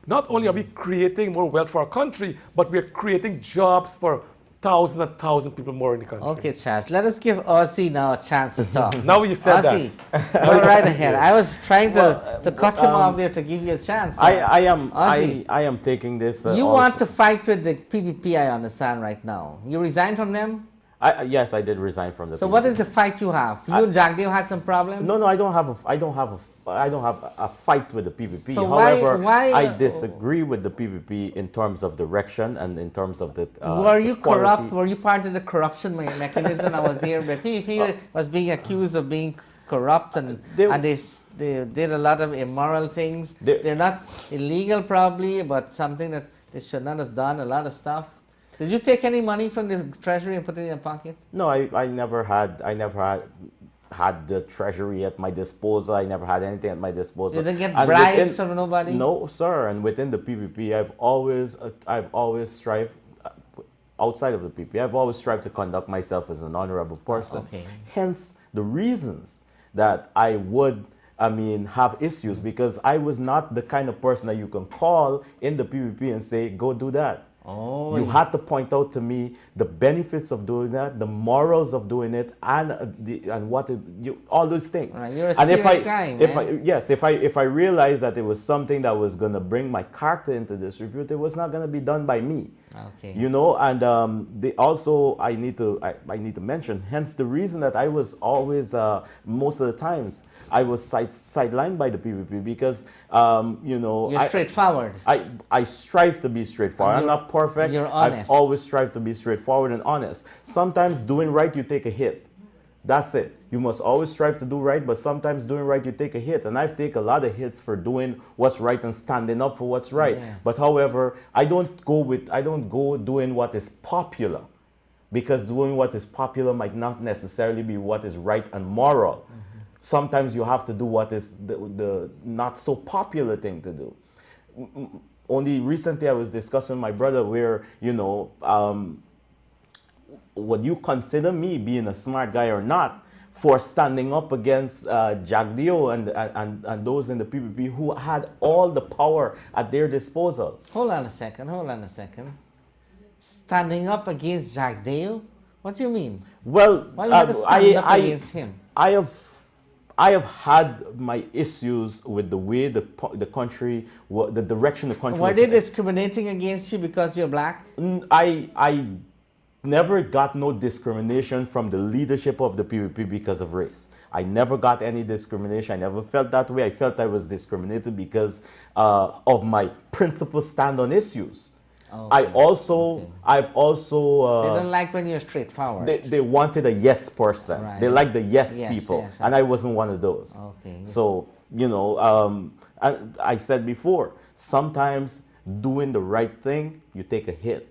not only are we creating more wealth for our country, but we are creating jobs for thousands and thousands of people more in the country. Okay, Charles, let us give Ozzy now a chance to talk. Now you said Ozzy, go right ahead. I was trying to cut him off there to give you a chance. I am taking this. You want to fight with the PPP, I understand right now. You resigned from them? Yes, I did resign from the PPP. So what is the fight you have? You and Jagdev had some problem? No, I don't have a fight with the PPP. So However, why I disagree with the PPP in terms of direction and in terms of the were you quality. Corrupt? Were you part of the corruption mechanism? I was there. The PPP was being accused of being corrupt and they did a lot of immoral things. They're not illegal probably, but something that they should not have done, a lot of stuff. Did you take any money from the treasury and put it in your pocket? No, I never had the treasury at my disposal. I never had anything at my disposal. You didn't get bribes from nobody? No, sir. And within the PPP, I've always strived, outside of the PPP, I've always strived to conduct myself as an honorable person. Okay. Hence the reasons that I would, have issues, because I was not the kind of person that you can call in the PPP and say, go do that. Oh, you had to point out to me the benefits of doing that, the morals of doing it, and all those things. Right, you're a serious guy, man. If I realized that it was something that was going to bring my character into disrepute, it was not going to be done by me. Okay. And I need to mention. Hence the reason that I was always most of the times I was sidelined by the PPP because you're straightforward. I strive to be straightforward. I'm not perfect. You're honest. I've always strived to be straightforward and honest. Sometimes doing right, you take a hit. That's it. You must always strive to do right, but sometimes doing right, you take a hit. And I've taken a lot of hits for doing what's right and standing up for what's right. Yeah. But however, I don't go doing what is popular, because doing what is popular might not necessarily be what is right and moral. Mm-hmm. Sometimes you have to do what is the not so popular thing to do. Only recently I was discussing with my brother where, you know, would you consider me being a smart guy or not for standing up against Jagdeo and those in the PPP who had all the power at their disposal? Hold on a second. Standing up against Jagdeo? What do you mean? Well, Why you have to stand up against him? I have had my issues with the way the country, the direction the country. Were they discriminating against you because you're black? I never got no discrimination from the leadership of the PPP because of race. I never got any discrimination. I never felt that way. I felt I was discriminated because of my principal stand on issues. Okay. I've also. They don't like when you're straightforward. They wanted a yes person. Right. They like the yes people, yes, and I wasn't one of those. Okay. So you know, I said before, sometimes doing the right thing, you take a hit,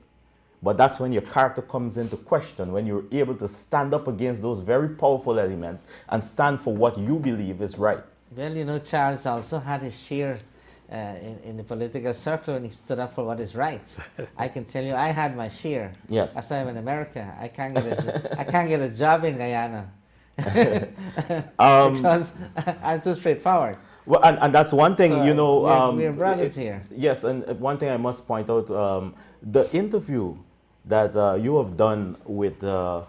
but that's when your character comes into question. When you're able to stand up against those very powerful elements and stand for what you believe is right. Well, you know, Charles also had his share. In the political circle when he stood up for what is right. I can tell you I had my share. Yes. That's why I'm in America. I can't get a job in Guyana. Because I'm too straightforward. Well, and that's one thing, so, you know. We're brothers here. Yes, and one thing I must point out, the interview that you have done with the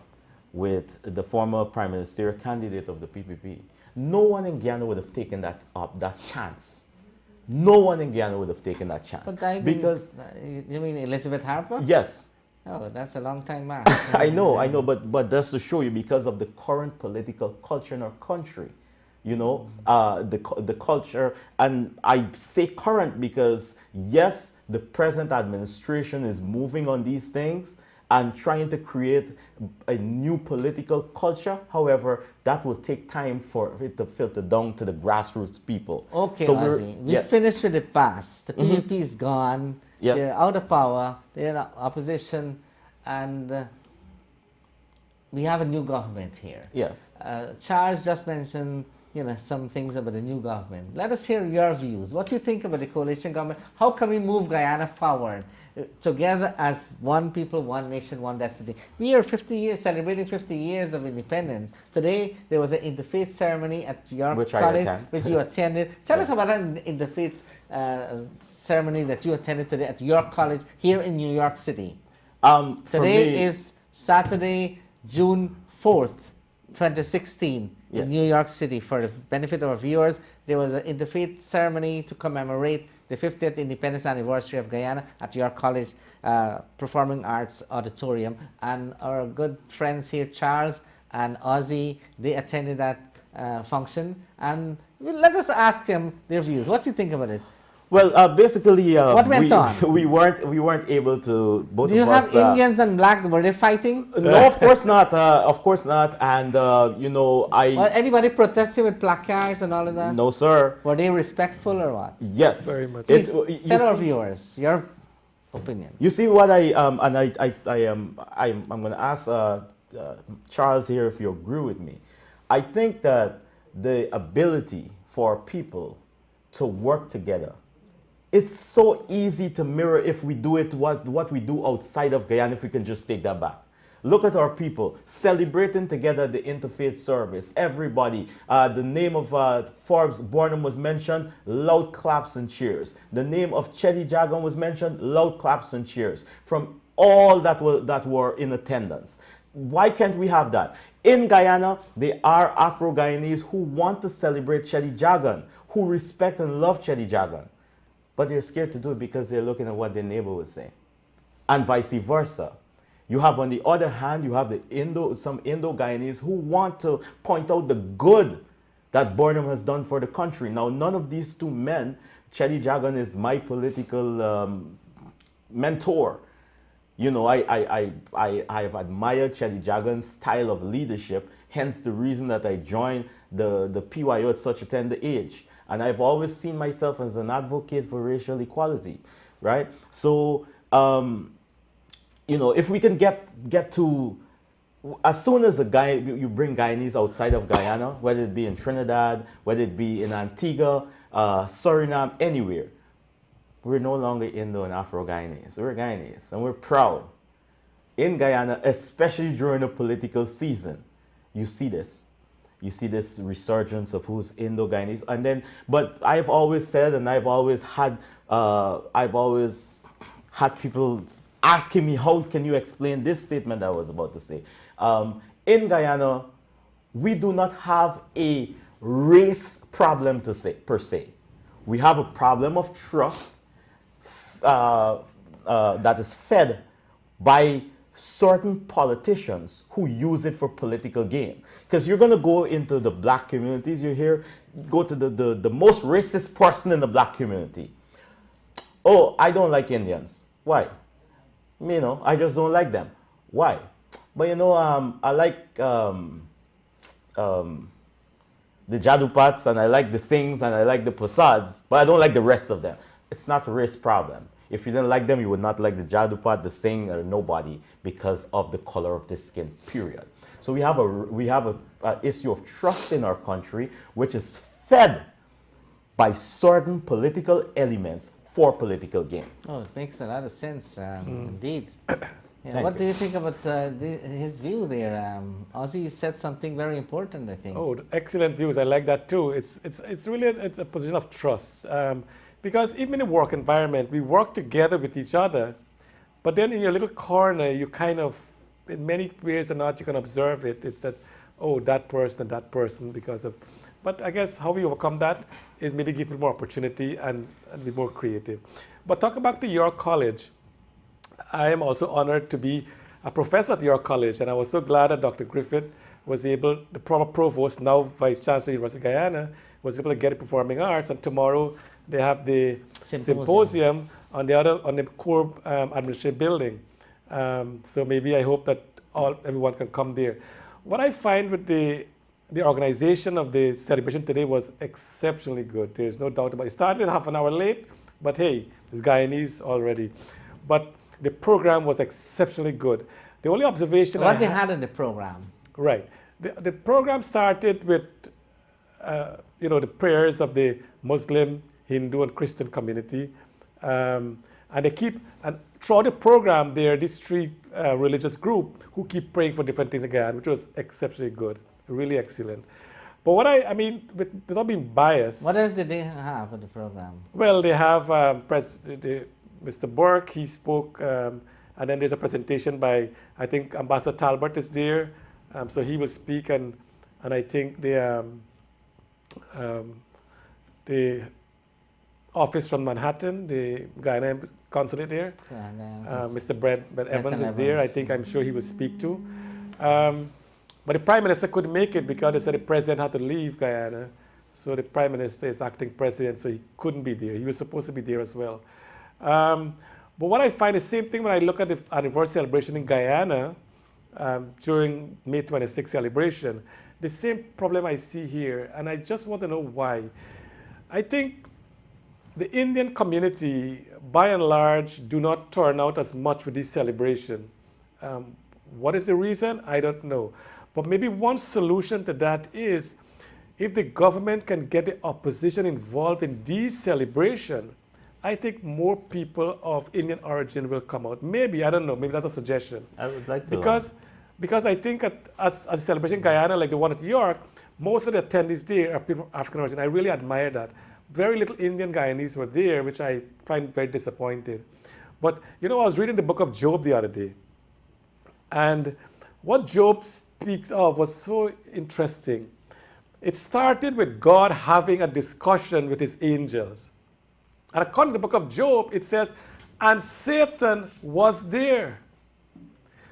former prime ministerial candidate of the PPP, no one in Guyana would have taken that chance. No one in Guyana would have taken that chance. But because you mean Elizabeth Harper? Yes. Oh, that's a long time back. I know, but that's to show you because of the current political culture in our country. You know, the culture, and I say current because yes, the present administration is moving on these things and trying to create a new political culture. However, that will take time for it to filter down to the grassroots people. Okay, so we finished with the past. The PPP is gone. Yes. They're out of power. They're in opposition. And we have a new government here. Yes. Charles just mentioned, you know, some things about the new government. Let us hear your views. What do you think about the coalition government? How can we move Guyana forward together as one people, one nation, one destiny? We are 50 years, celebrating 50 years of independence. Today, there was an interfaith ceremony at York College, which you attended. Tell us about that interfaith ceremony that you attended today at York College here in New York City. Today is Saturday, June 4th, 2016. Yes. In New York City. For the benefit of our viewers, there was an interfaith ceremony to commemorate the 50th independence anniversary of Guyana at York College Performing Arts Auditorium. And our good friends here, Charles and Ozzy, they attended that function. And let us ask them their views. What do you think about it? Well, basically, what went on? We weren't able to. Both Do you of have us, Indians and black? Were they fighting? No, of course not. Of course not. And you know, Well, anybody protesting with placards and all of that? No, sir. Were they respectful or what? Yes, very much. Please tell our viewers your opinion. You see what I'm going to ask Charles here if you agree with me. I think that the ability for people to work together. It's so easy to mirror if we do it what we do outside of Guyana, if we can just take that back. Look at our people celebrating together the interfaith service. Everybody, the name of Forbes Burnham was mentioned, loud claps and cheers. The name of Chetty Jagan was mentioned, loud claps and cheers from all that were in attendance. Why can't we have that? In Guyana, there are Afro-Guyanese who want to celebrate Chetty Jagan, who respect and love Chetty Jagan. But they're scared to do it because they're looking at what their neighbor would say. And vice versa. You have, on the other hand, you have some Indo-Guyanese who want to point out the good that Burnham has done for the country. Now, none of these two men, Chetty Jagan is my political mentor. You know, I have admired Chetty Jagan's style of leadership, hence the reason that I joined the PYO at such a tender age. And I've always seen myself as an advocate for racial equality, right? So, you know, if we can get to, as soon as you bring Guyanese outside of Guyana, whether it be in Trinidad, whether it be in Antigua, Suriname, anywhere, we're no longer Indo and Afro-Guyanese. We're Guyanese, and we're proud. In Guyana, especially during the political season, you see this. You see this resurgence of who's Indo-Guyanese. And then, but I've always said, and I've always had people asking me, how can you explain this statement I was about to say? In Guyana, we do not have a race problem to say, per se. We have a problem of trust that is fed by certain politicians who use it for political gain. Because you're going to go into the black communities, go to the most racist person in the black community. Oh, I don't like Indians. Why? I just don't like them. Why? But I like the Jadoopats, and I like the Singhs, and I like the Prasads, but I don't like the rest of them. It's not a race problem. If you didn't like them, you would not like the Jadoopat, the Singh, or nobody because of the color of the skin, period. So we have a issue of trust in our country, which is fed by certain political elements for political gain. Oh, it makes a lot of sense, indeed. What do you think about his view there? Ozzy said something very important, I think. Oh, excellent views. I like that too. It's really a position of trust. Because even in a work environment, we work together with each other, but then in your little corner, you kind of, in many ways or not, you can observe it. It's that, oh, that person and that person because of, but I guess how we overcome that is maybe give people more opportunity and be more creative. But talking back to York College, I am also honored to be a professor at York College, and I was so glad that Dr. Griffith was able, the former provost, now Vice Chancellor of the University of Guyana, was able to get it performing arts, and tomorrow they have the symposium on the core administrative building. So maybe I hope that everyone can come there. What I find with the organization of the celebration today was exceptionally good. There's no doubt about it. It started half an hour late, but hey, it's Guyanese already. But the program was exceptionally good. The only observation what they had in the program? Right. The program started with the prayers of the Muslim, Hindu, and Christian community, and throughout the program, there are these three religious groups who keep praying for different things in Guyana, which was exceptionally good, really excellent. But what I mean, without being biased, what else did they have in the program? Well, they have Mr. Burke. He spoke, and then there's a presentation by, I think, Ambassador Talbot is there, so he will speak, and I think the office from Manhattan, the Guyana consulate there, Mr. Brett Evans is there. I'm sure he will speak too. But the Prime Minister couldn't make it because they said the President had to leave Guyana. So the Prime Minister is acting President, so he couldn't be there. He was supposed to be there as well. But what I find the same thing when I look at the anniversary celebration in Guyana during May 26th celebration, the same problem I see here, and I just want to know why. I think the Indian community, by and large, do not turn out as much with this celebration. What is the reason? I don't know. But maybe one solution to that is if the government can get the opposition involved in this celebration, I think more people of Indian origin will come out. Maybe, I don't know, maybe that's a suggestion. I would like to. Because I think as a celebration in Guyana, like the one at York, most of the attendees there are people of African origin. I really admire that. Very little Indian Guyanese were there, which I find very disappointed. But, I was reading the book of Job the other day. And what Job speaks of was so interesting. It started with God having a discussion with his angels. And according to the book of Job, it says, and Satan was there.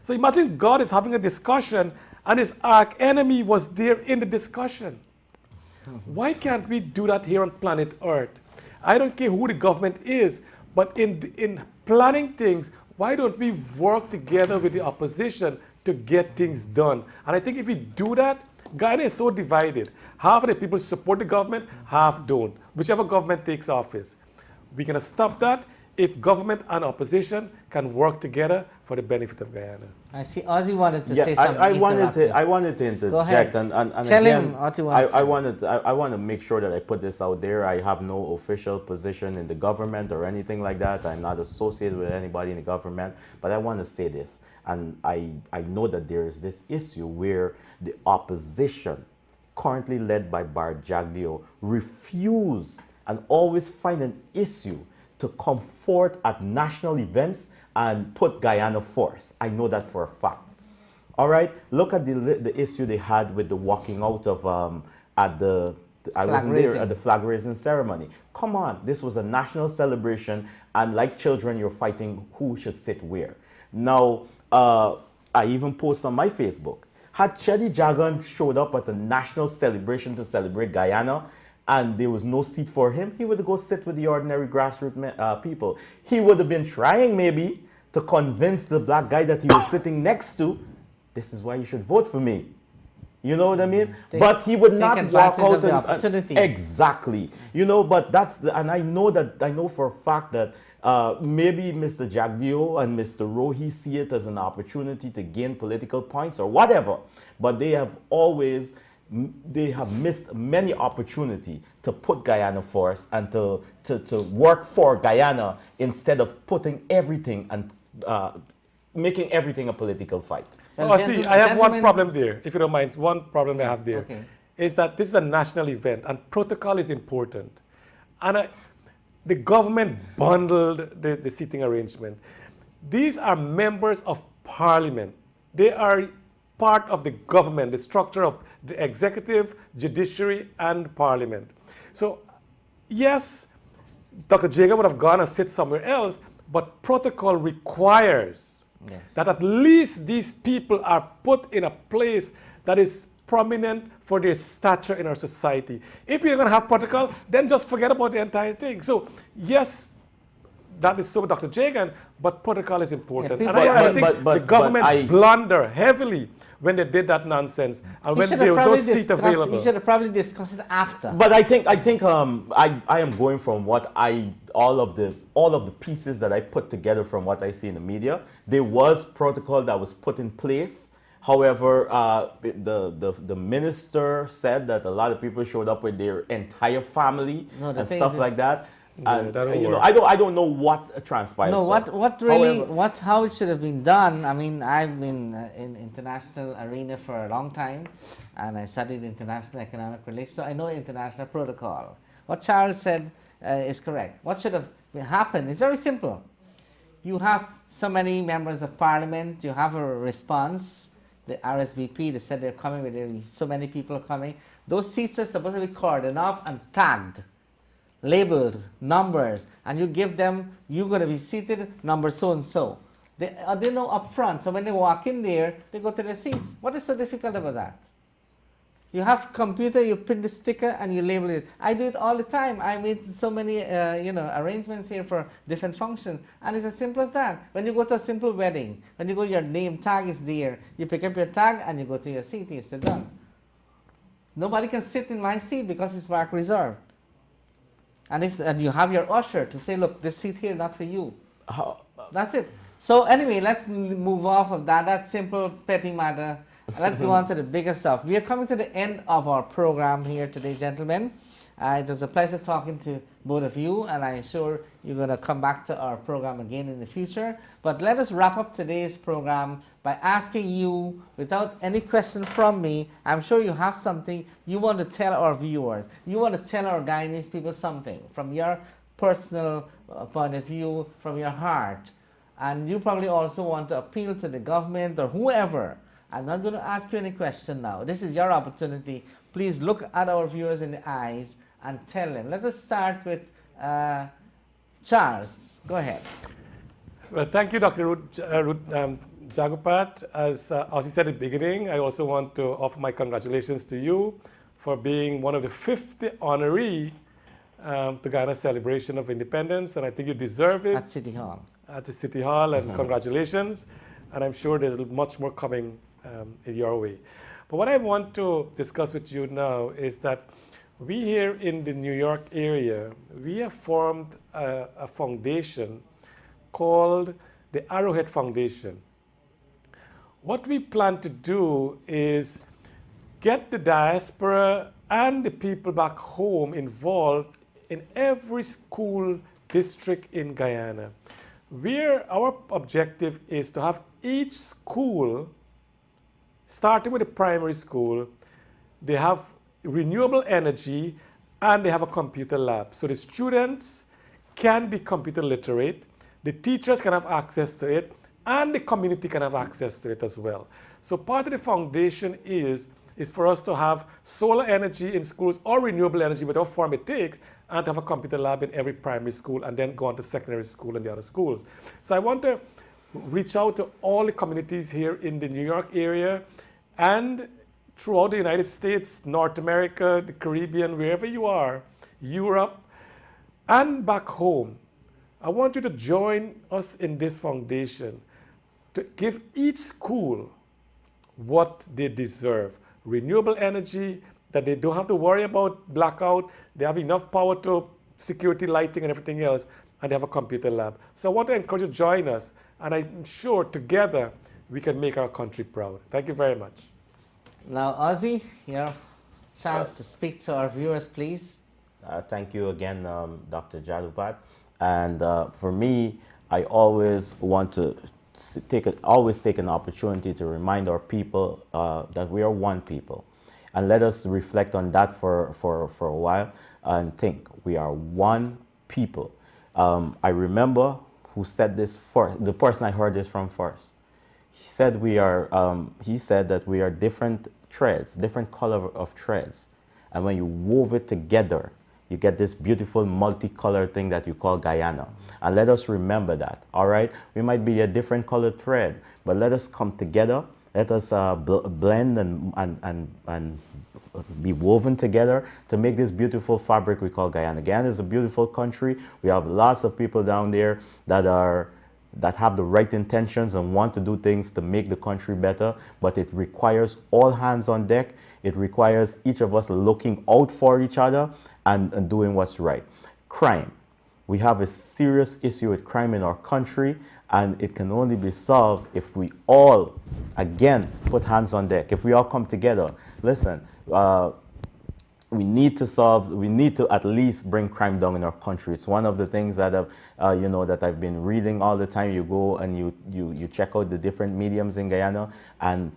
So imagine God is having a discussion and his arch enemy was there in the discussion. Why can't we do that here on planet Earth? I don't care who the government is, but in planning things, why don't we work together with the opposition to get things done? And I think if we do that, Guyana is so divided. Half of the people support the government, half don't, whichever government takes office. We can stop that if government and opposition can work together for the benefit of Guyana. I see Ozzy wanted to Yeah, say something. I wanted to interject Go ahead. and Tell again, him what you want. I want to make sure that I put this out there. I have no official position in the government or anything like that. I'm not associated with anybody in the government, but I want to say this. And I know that there is this issue where the opposition, currently led by Bar Jagdeo, refuse and always find an issue to come forth at national events and put Guyana first. I know that for a fact. All right, look at the issue they had with the walking out of at the I wasn't there at the flag raising ceremony. Come on, this was a national celebration, and like children, you're fighting who should sit where. Now, I even post on my Facebook. Had Chedi Jagan showed up at the national celebration to celebrate Guyana, and there was no seat for him, he would go sit with the ordinary grassroots people. He would have been trying maybe to convince the black guy that he was sitting next to, this is why you should vote for me. You know what I mean? But he would not walk out the opportunity. Exactly. You know, but that's and I know for a fact that maybe Mr. Jagdeo and Mr. Rohi see it as an opportunity to gain political points or whatever. But they have missed many opportunity to put Guyana first and to work for Guyana instead of putting everything and making everything a political fight. Well, see, I have one problem there, if you don't mind. One problem I have there is that this is a national event and protocol is important. And the government bundled the seating arrangement. These are members of parliament. They are part of the government, the structure of the executive, judiciary, and parliament. So, yes, Dr. Jagan would have gone and sit somewhere else, but protocol requires that at least these people are put in a place that is prominent for their stature in our society. If we're going to have protocol, then just forget about the entire thing. So, yes, that is so with Dr. Jagan, but protocol is important. Yeah, and I think the government blundered heavily when they did that nonsense and when there was no seat available. You should have probably discussed it after. But I think I am going from what all of the pieces that I put together from what I see in the media. There was protocol that was put in place. However, the minister said that a lot of people showed up with their entire family and stuff like that. And I don't know what transpired. No, how it should have been done. I mean, I've been in international arena for a long time, and I studied international economic relations, so I know international protocol. What Charles said is correct. What should have happened is very simple. You have so many members of parliament, you have a response. The RSVP, they said they're coming, but so many people are coming. Those seats are supposed to be cordoned off and tagged, labeled, numbers, and you give them, you're going to be seated number so and so. They know up front, so when they walk in there, they go to their seats. What is so difficult about that? You have computer, you print the sticker and you label it. I do it all the time. I made so many arrangements here for different functions, and it's as simple as that. When you go to a simple wedding, when you go, your name tag is there. You pick up your tag and you go to your seat. You sit down. Nobody can sit in my seat because it's marked reserved. And you have your usher to say, look, this seat here not for you. That's it. So anyway, let's move off of that. That's simple petty matter. Let's go on to the bigger stuff. We are coming to the end of our program here today, gentlemen. It was a pleasure talking to both of you, and I'm sure you're going to come back to our program again in the future. But let us wrap up today's program by asking you, without any question from me, I'm sure you have something you want to tell our viewers. You want to tell our Guyanese people something from your personal point of view, from your heart. And you probably also want to appeal to the government or whoever. I'm not going to ask you any question now. This is your opportunity. Please look at our viewers in the eyes and tell them. Let us start with Charles. Go ahead. Well, thank you, Dr. Jadoopat. As you said at the beginning, I also want to offer my congratulations to you for being one of the 50 honoree to Guyana Celebration of Independence, and I think you deserve it. At City Hall. At the City Hall, and congratulations. And I'm sure there's much more coming in your way. But what I want to discuss with you now is that we here in the New York area, we have formed a foundation called the Arrowhead Foundation. What we plan to do is get the diaspora and the people back home involved in every school district in Guyana, where our objective is to have each school, starting with the primary school, they have renewable energy and they have a computer lab. So the students can be computer literate, the teachers can have access to it, and the community can have access to it as well. So part of the foundation is for us to have solar energy in schools or renewable energy, whatever form it takes, and to have a computer lab in every primary school and then go on to secondary school and the other schools. So I want to reach out to all the communities here in the New York area and throughout the United States, North America, the Caribbean, wherever you are, Europe, and back home. I want you to join us in this foundation to give each school what they deserve. Renewable energy, that they don't have to worry about blackout, they have enough power to security lighting and everything else, and they have a computer lab. So I want to encourage you to join us, and I'm sure together we can make our country proud. Thank you very much. Now, Ozzy, your chance to speak to our viewers, please. Thank you again, Dr. Jadoopat. And for me, I always want to take an opportunity to remind our people that we are one people. And let us reflect on that for a while and think we are one people. I remember who said this first, the person I heard this from first. He said that we are different threads, different color of threads. And when you wove it together, you get this beautiful multicolored thing that you call Guyana. And let us remember that, all right? We might be a different colored thread, but let us come together. Let us blend and be woven together to make this beautiful fabric we call Guyana. Guyana is a beautiful country. We have lots of people down there that have the right intentions and want to do things to make the country better, but it requires all hands on deck. It requires each of us looking out for each other and doing what's right. Crime. We have a serious issue with crime in our country, and it can only be solved if we all, again, put hands on deck. If we all come together. Listen, we need to at least bring crime down in our country. It's one of the things that that I've been reading all the time. You go and you check out the different mediums in Guyana, and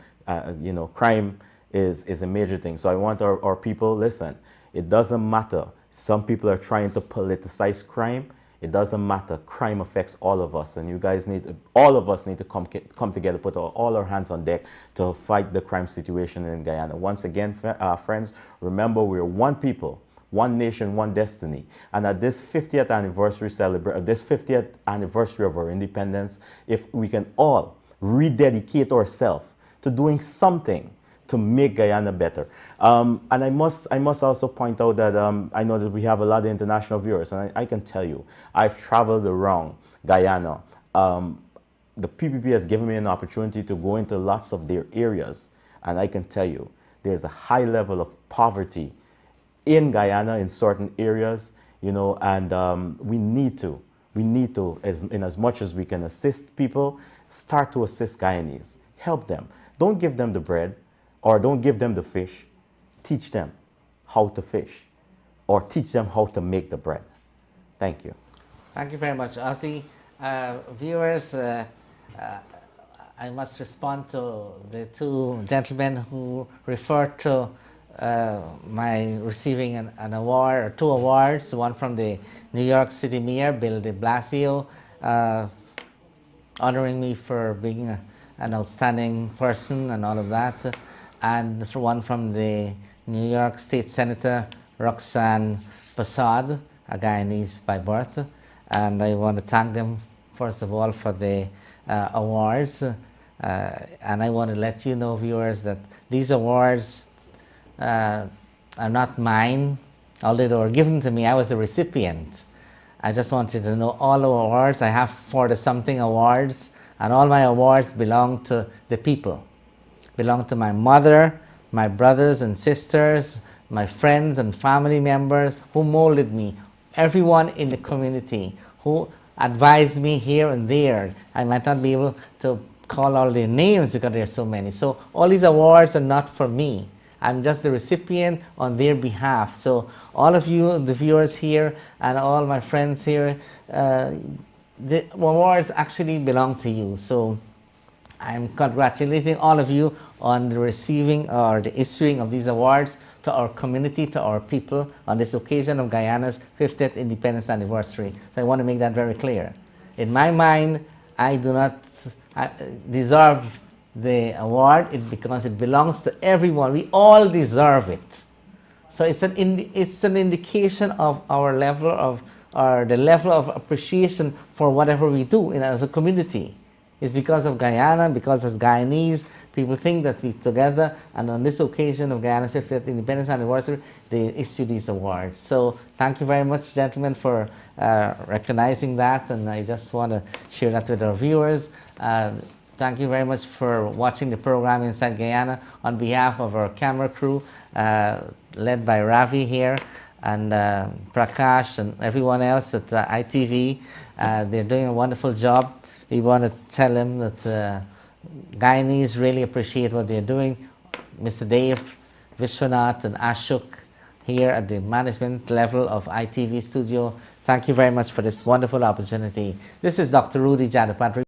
crime is a major thing. So I want our people, listen, it doesn't matter. Some people are trying to politicize crime. It doesn't matter. Crime affects all of us, and you guys all of us need to come together, put all our hands on deck to fight the crime situation in Guyana. Once again, friends, remember we're one people, one nation, one destiny. And at this 50th anniversary of our independence, if we can all rededicate ourselves to doing something to make Guyana better. And I must also point out that I know that we have a lot of international viewers, and I can tell you, I've traveled around Guyana. The PPP has given me an opportunity to go into lots of their areas, and I can tell you, there's a high level of poverty in Guyana in certain areas, and we need to, in as much as we can assist people, start to assist Guyanese. Help them. Don't give them the bread, or don't give them the fish. Teach them how to fish, or teach them how to make the bread. Thank you. Thank you very much, Ozzy. Viewers, I must respond to the two gentlemen who referred to my receiving an award, or two awards, one from the New York City Mayor, Bill de Blasio, honoring me for being an outstanding person and all of that, and one from the New York State Senator Roxanne Passad, a Guyanese by birth. And I want to thank them, first of all, for the awards. And I want to let you know, viewers, that these awards are not mine, although they were given to me. I was a recipient. I just want you to know all the awards. I have 40-something awards, and all my awards belong to the people. Belong to my mother, my brothers and sisters, my friends and family members who molded me, everyone in the community who advised me here and there. I might not be able to call all their names because there are so many. So all these awards are not for me. I'm just the recipient on their behalf. So all of you, the viewers here, and all my friends here, the awards actually belong to you. So I'm congratulating all of you on the receiving or the issuing of these awards to our community, to our people, on this occasion of Guyana's 50th independence anniversary. So I want to make that very clear. In my mind, I do not deserve the award because it belongs to everyone. We all deserve it. So it's an indication of our level of, or the level of appreciation for whatever we do as a community. It's because of Guyana, because as Guyanese, people think that we're together, and on this occasion of Guyana's 50th independence anniversary, they issue these awards. So thank you very much, gentlemen, for recognizing that, and I just want to share that with our viewers. Thank you very much for watching the program Inside Guyana. On behalf of our camera crew, led by Ravi here, and Prakash and everyone else at ITV, they're doing a wonderful job. We want to tell them that Guyanese really appreciate what they're doing. Mr. Dave, Vishwanath, and Ashok here at the management level of ITV studio, thank you very much for this wonderful opportunity. This is Dr. Rudy Jadoopat.